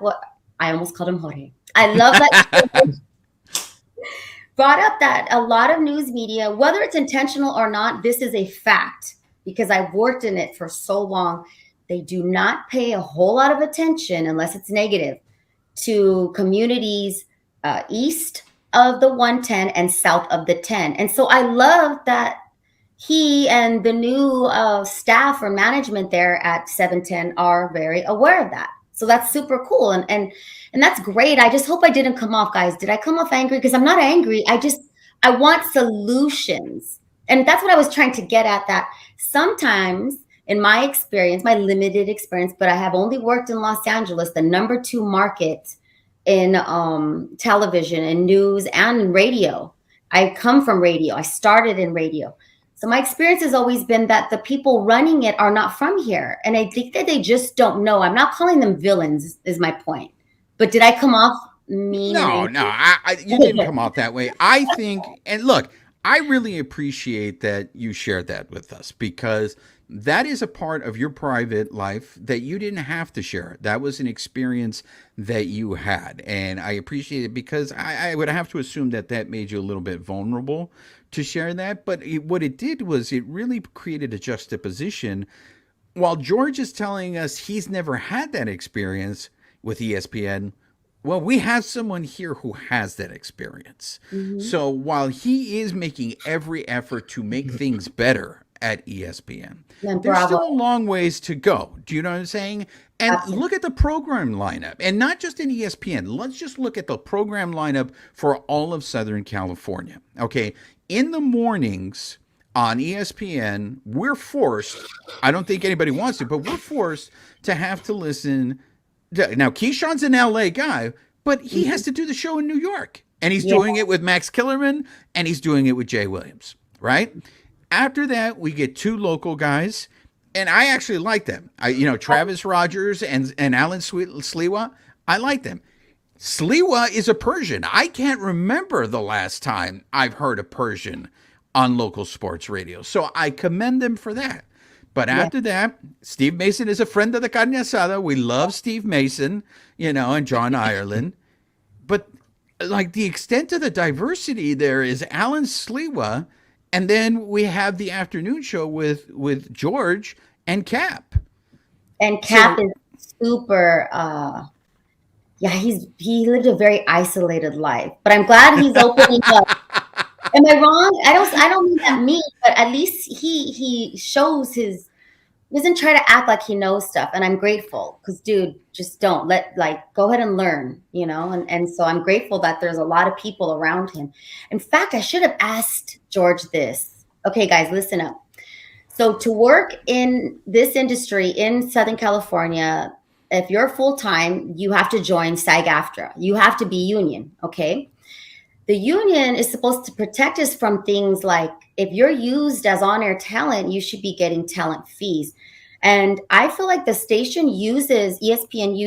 I almost called him Jorge. I love that. Brought up that a lot of news media, whether it's intentional or not, this is a fact because I've worked in it for so long. They do not pay a whole lot of attention unless it's negative to communities east of the 110 and south of the 10. And so I love that he and the new staff or management there at 710 are very aware of that. So that's super cool. And that's great. I just hope I didn't come off, guys. Did I come off angry? Because I'm not angry. I want solutions. And that's what I was trying to get at, that sometimes in my experience, my limited experience, but I have only worked in Los Angeles, the number 2 market in television and news and radio. I come from radio. I started in radio. So my experience has always been that the people running it are not from here. And I think that they just don't know. I'm not calling them villains, is my point. But did I come off mean? No, you didn't come off that way. I think, and look, I really appreciate that you shared that with us, because that is a part of your private life that you didn't have to share. That was an experience that you had. And I appreciate it, because I would have to assume that that made you a little bit vulnerable to share that. But what it did was it really created a juxtaposition. While George is telling us he's never had that experience with ESPN, well, we have someone here who has that experience. Mhm. So while he is making every effort to make things better at ESPN, And there's bravo. still a long ways to go. Do you know what I'm saying? And Absolutely. look at the program lineup, and not just in ESPN. Let's just look at the program lineup for all of Southern California. Okay. In the mornings on ESPN, we're forced, I don't think anybody wants to, but we're forced to have to listen. Now, Keyshawn's an LA guy, but he has to do the show in New York. And he's Yeah. doing it with Max Killerman, and he's doing it with Jay Williams, right? After that, we get 2 local guys, and I actually like them. Travis Rogers and Alan Sliwa, I like them. Sliwa is a Persian. I can't remember the last time I've heard a Persian on local sports radio. So I commend them for that. But after that, Steve Mason is a friend of the carne asada. We love Steve Mason, and John Ireland. But like the extent of the diversity there is Alan Sliwa. And then we have the afternoon show with George and Cap. And Cap is super he lived a very isolated life. But I'm glad he's opening up. Am I wrong? I don't mean that mean, but at least he shows he doesn't try to act like he knows stuff. And I'm grateful, because dude, just don't go ahead and learn, and so I'm grateful that there's a lot of people around him. In fact, I should have asked George this. Okay, guys, listen up. So to work in this industry in Southern California, if you're full-time, you have to join SAG-AFTRA. You have to be union, okay? The union is supposed to protect us from things like, if you're used as on-air talent, you should be getting talent fees. And I feel like the station ESPN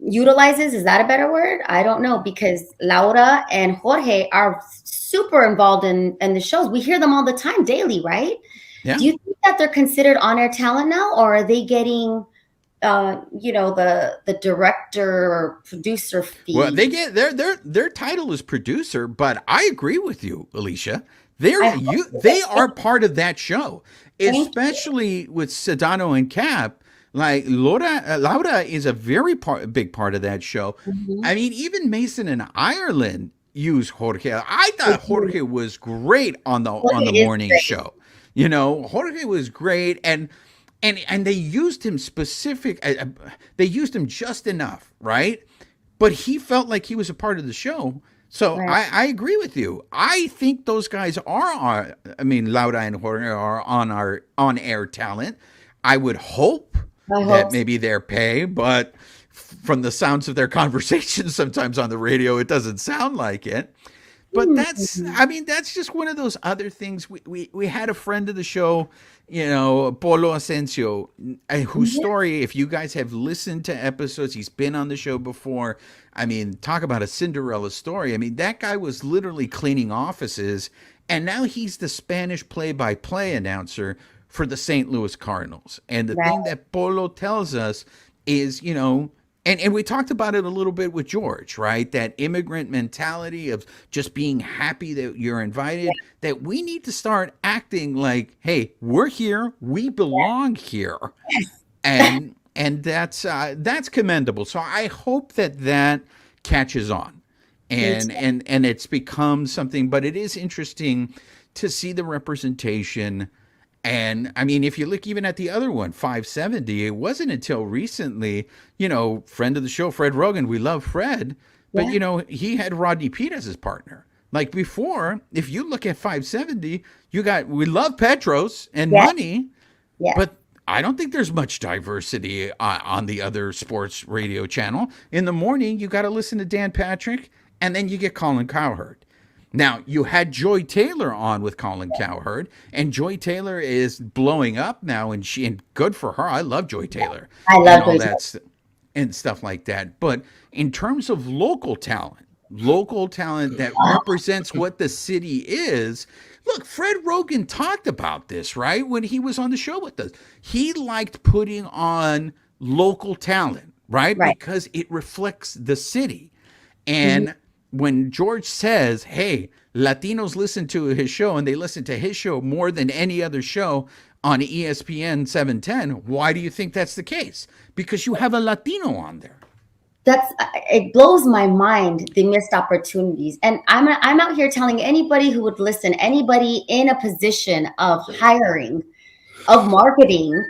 utilizes, is that a better word? I don't know, because Laura and Jorge are super involved in the shows. We hear them all the time, daily, right? Yeah. Do you think that they're considered on-air talent now, or are they getting the director or producer fee? Well, they get their title is producer, but I agree with you, Alicia. They are part of that show, especially with Sedano and Cap. Like Laura is a very big part of that show. Mhm. I mean, even Mason and Ireland use Jorge. I thought Jorge was great on the morning show. Jorge was great, and they used him they used him just enough, right? But he felt like he was a part of the show. So Right. I agree with you. I think those guys Laura and Jorge are on our on-air talent. I would hope that maybe their pay, but from the sounds of their conversations sometimes on the radio, it doesn't sound like it. But that's just one of those other things. We had a friend of the show, Polo Asensio, whose story, if you guys have listened to episodes, he's been on the show before. I mean, talk about a Cinderella story. I mean, that guy was literally cleaning offices, and now he's the Spanish play-by-play announcer for the St. Louis Cardinals. And the thing that Polo tells us is, and we talked about it a little bit with George, right? That immigrant mentality of just being happy that you're invited, that we need to start acting like, hey, we're here, we belong here. And that's commendable. So I hope that catches on and it's become something, but it is interesting to see the representation. And I mean, if you look even at the other one, 570, it wasn't until recently, friend of the show, Fred Rogan, we love Fred, but he had Rodney Pete as his partner. Like before, if you look at 570, we love Petros and Money, Yes. But I don't think there's much diversity on the other sports radio channel. In the morning, you got to listen to Dan Patrick, and then you get Colin Cowherd. Now, you had Joy Taylor on with Colin Cowherd, and Joy Taylor is blowing up now, and good for her. I love Joy Taylor I and love all Joy. that and stuff like that. But in terms of local talent that represents what the city is. Look, Fred Rogan talked about this, right? When he was on the show with us. He liked putting on local talent, right? Right. Because it reflects the city. Mhm. And when George says, hey, Latinos listen to his show and they listen to his show more than any other show on ESPN 710, why do you think that's the case? Because you have a Latino on there. It blows my mind, the missed opportunities. And I'm out here telling anybody who would listen, anybody in a position of hiring, of marketing,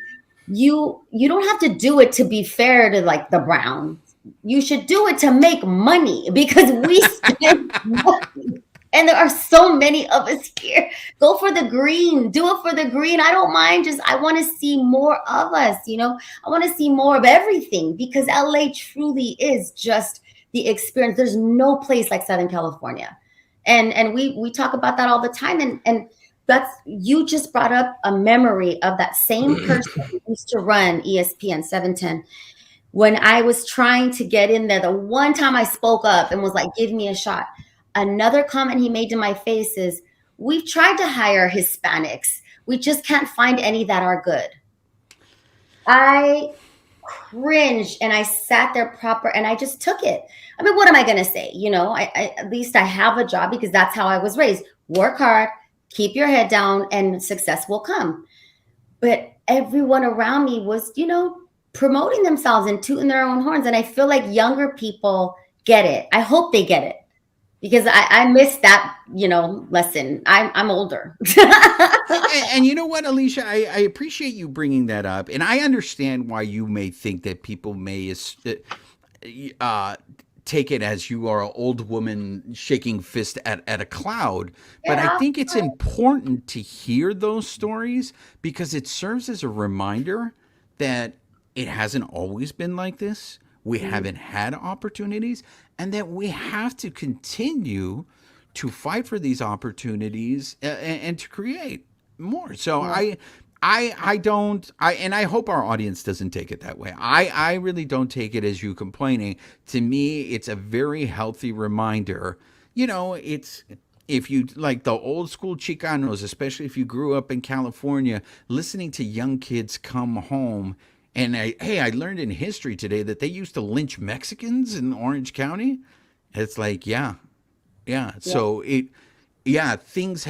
you don't have to do it to be fair to like the Browns. You should do it to make money, because we spend money. And there are so many of us here. Go for the green. Do it for the green. I don't mind. I want to see more of us. I want to see more of everything, because LA truly is just the experience. There's no place like Southern California. And we talk about that all the time. And you just brought up a memory of that same person who used to run ESPN 710. When I was trying to get in there, the one time I spoke up and was like, give me a shot. Another comment he made to my face is, we've tried to hire Hispanics. We just can't find any that are good. I cringed and I sat there and I just took it. I mean, what am I going to say? At least I have a job, because that's how I was raised. Work hard, keep your head down, and success will come. But everyone around me was, promoting themselves and tooting their own horns. And I feel like younger people get it. I hope they get it. Because I missed that, lesson. I'm older. and you know what, Alicia? I appreciate you bringing that up. And I understand why you may think that people may take it as you are an old woman shaking fist at a cloud. But I think it's important to hear those stories, because it serves as a reminder that it hasn't always been like this. We haven't had opportunities, and that we have to continue to fight for these opportunities and to create more. So I hope our audience doesn't take it that way. I really don't take it as you complaining. To me, it's a very healthy reminder. It's, if you like the old school Chicanos, especially if you grew up in California, listening to young kids come home. And I learned in history today that they used to lynch Mexicans in Orange County. It's like, yeah. So things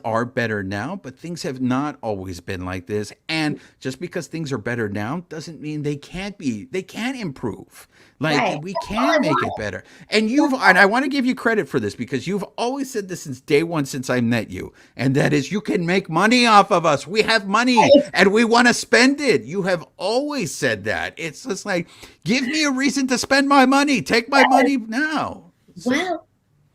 are better now, but things have not always been like this. And just because things are better now doesn't mean they can't improve. Like, we can make it better. And I want to give you credit for this, because you've always said this since day one, since I met you. And that is, you can make money off of us. We have money and we want to spend it. You have always said that. It's just like, give me a reason to spend my money. Take my money now. Well,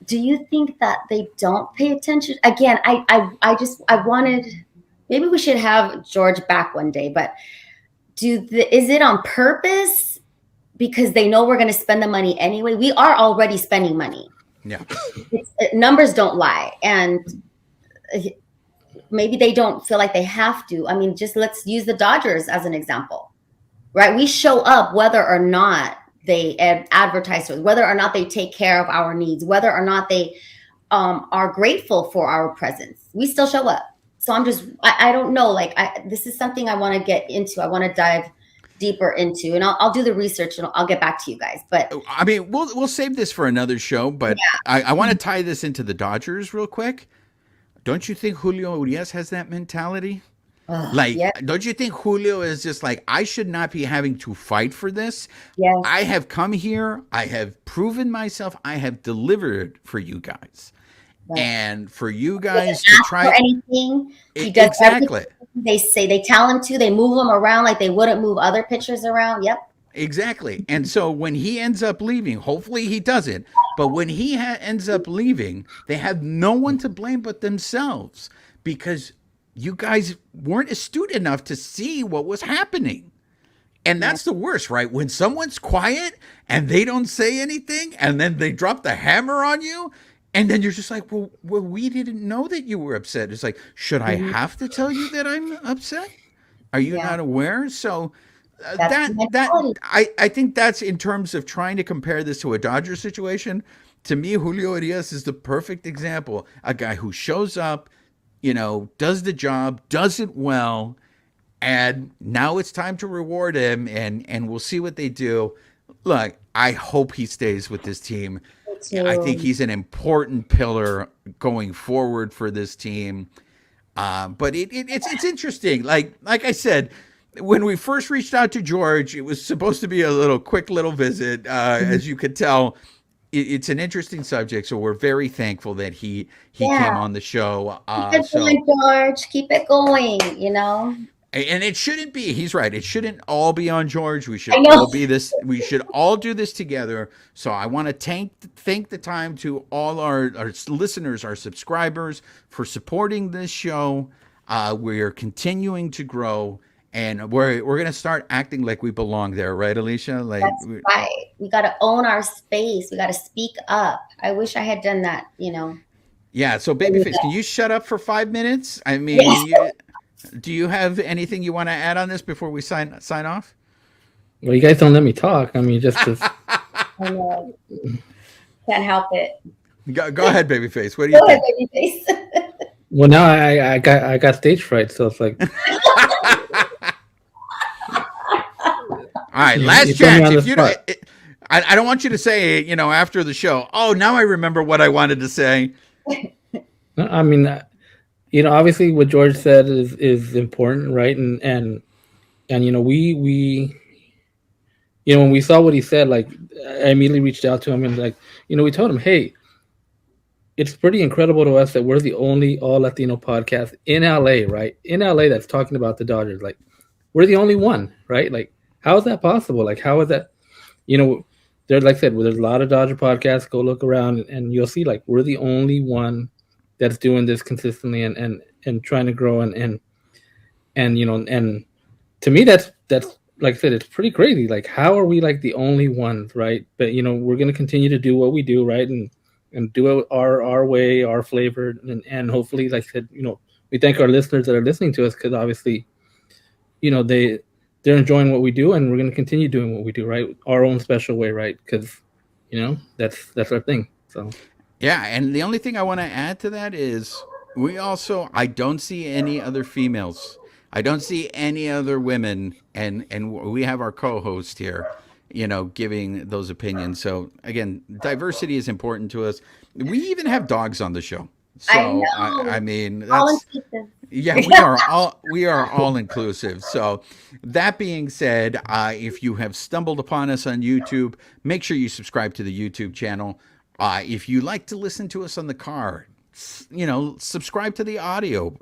do you think that they don't pay attention? Again, I wanted, maybe we should have George back one day, but is it on purpose? Because they know we're going to spend the money anyway. We are already spending money. Yeah. Numbers don't lie. And maybe they don't feel like they have to. I mean, just let's use the Dodgers as an example, right? We show up whether or not they advertise, whether or not they take care of our needs, whether or not they are grateful for our presence. We still show up. So I don't know. This is something I want to get into. I want to dive deeper into, and I'll do the research and I'll get back to you guys. But I mean, we'll save this for another show, but I want to tie this into the Dodgers real quick. Don't you think Julio Urias has that mentality? Don't you think Julio is just like, I should not be having to fight for this? Yes. I have come here. I have proven myself. I have delivered for you guys. Right. And for you guys to try for anything, he does exactly. They tell him to. They move him around like they wouldn't move other pitchers around. Yep. Exactly. And so when he ends up leaving, hopefully he doesn't, but when he ends up leaving, they have no one to blame but themselves, because you guys weren't astute enough to see what was happening. And that's the worst, right? When someone's quiet and they don't say anything and then they drop the hammer on you, and then you're just like, well, we didn't know that you were upset. It's like, should I have to tell you that I'm upset? Are you not aware? So I think that's, in terms of trying to compare this to a Dodger situation, to me, Julio Urias is the perfect example. A guy who shows up, does the job, does it well, and now it's time to reward him, and we'll see what they do. Look, I hope he stays with this team. I think he's an important pillar going forward for this team. But it's interesting. Like I said, when we first reached out to George, it was supposed to be a quick little visit. As you could tell, it's an interesting subject, so we're very thankful that he came on the show. Keep it going, George. Keep it going. And it shouldn't be. He's right. It shouldn't all be on George. We should all be this. We should all do this together. So I want to thank the time to all our listeners, our subscribers, for supporting this show. We're continuing to grow, and we're going to start acting like we belong there, right, Alicia? That's right. We got to own our space. We got to speak up. I wish I had done that. Yeah. So, Babyface, can you shut up for 5 minutes? I mean. Do you have anything you want to add on this before we sign off? Well, you guys don't let me talk. I mean, just I know. Can't help it. Go ahead, Babyface. What do you think? Babyface. Well, now I got stage fright, so it's like. All right, last chance. If you don't, I don't want you to say, after the show, oh, now I remember what I wanted to say. I mean. Obviously what George said is important, right? And we when we saw what he said, like, I immediately reached out to him and, like, we told him, hey, it's pretty incredible to us that we're the only all Latino podcast in LA, right? In LA that's talking about the Dodgers. Like, we're the only one, right? Like, how is that possible? Like, how is that? There, like I said, there's a lot of Dodger podcasts. Go look around and you'll see, like, we're the only one that's doing this consistently and trying to grow and to me that's like I said, it's pretty crazy. Like, how are we like the only ones, right? But we're going to continue to do what we do, right, and do it our way, our flavor, and hopefully, like I said, we thank our listeners that are listening to us, because obviously they're enjoying what we do, and we're going to continue doing what we do, right, our own special way, right, because that's our thing. So yeah, and the only thing I want to add to that is I don't see any other females. I don't see any other women, and we have our co-host here, giving those opinions. So again, diversity is important to us. We even have dogs on the show. So I mean, that's, yeah, we are all inclusive. So that being said, if you have stumbled upon us on YouTube, make sure you subscribe to the YouTube channel. If you like to listen to us on the car, subscribe to the audio.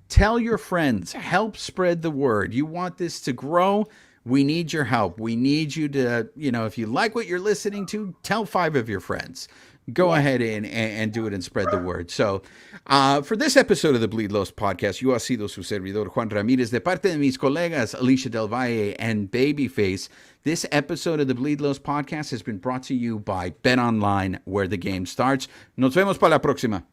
Tell your friends. Help spread the word. You want this to grow? We need your help. We need you to, if you like what you're listening to, tell 5 of your friends. Go ahead and do it and spread the word. So, for this episode of the Bleed Los podcast, you ha sido su servidor Juan Ramírez, de parte de mis colegas Alicia Del Valle and Babyface. This episode of the Bleed Los podcast has been brought to you by Bet Online, where the game starts. Nos vemos para la próxima.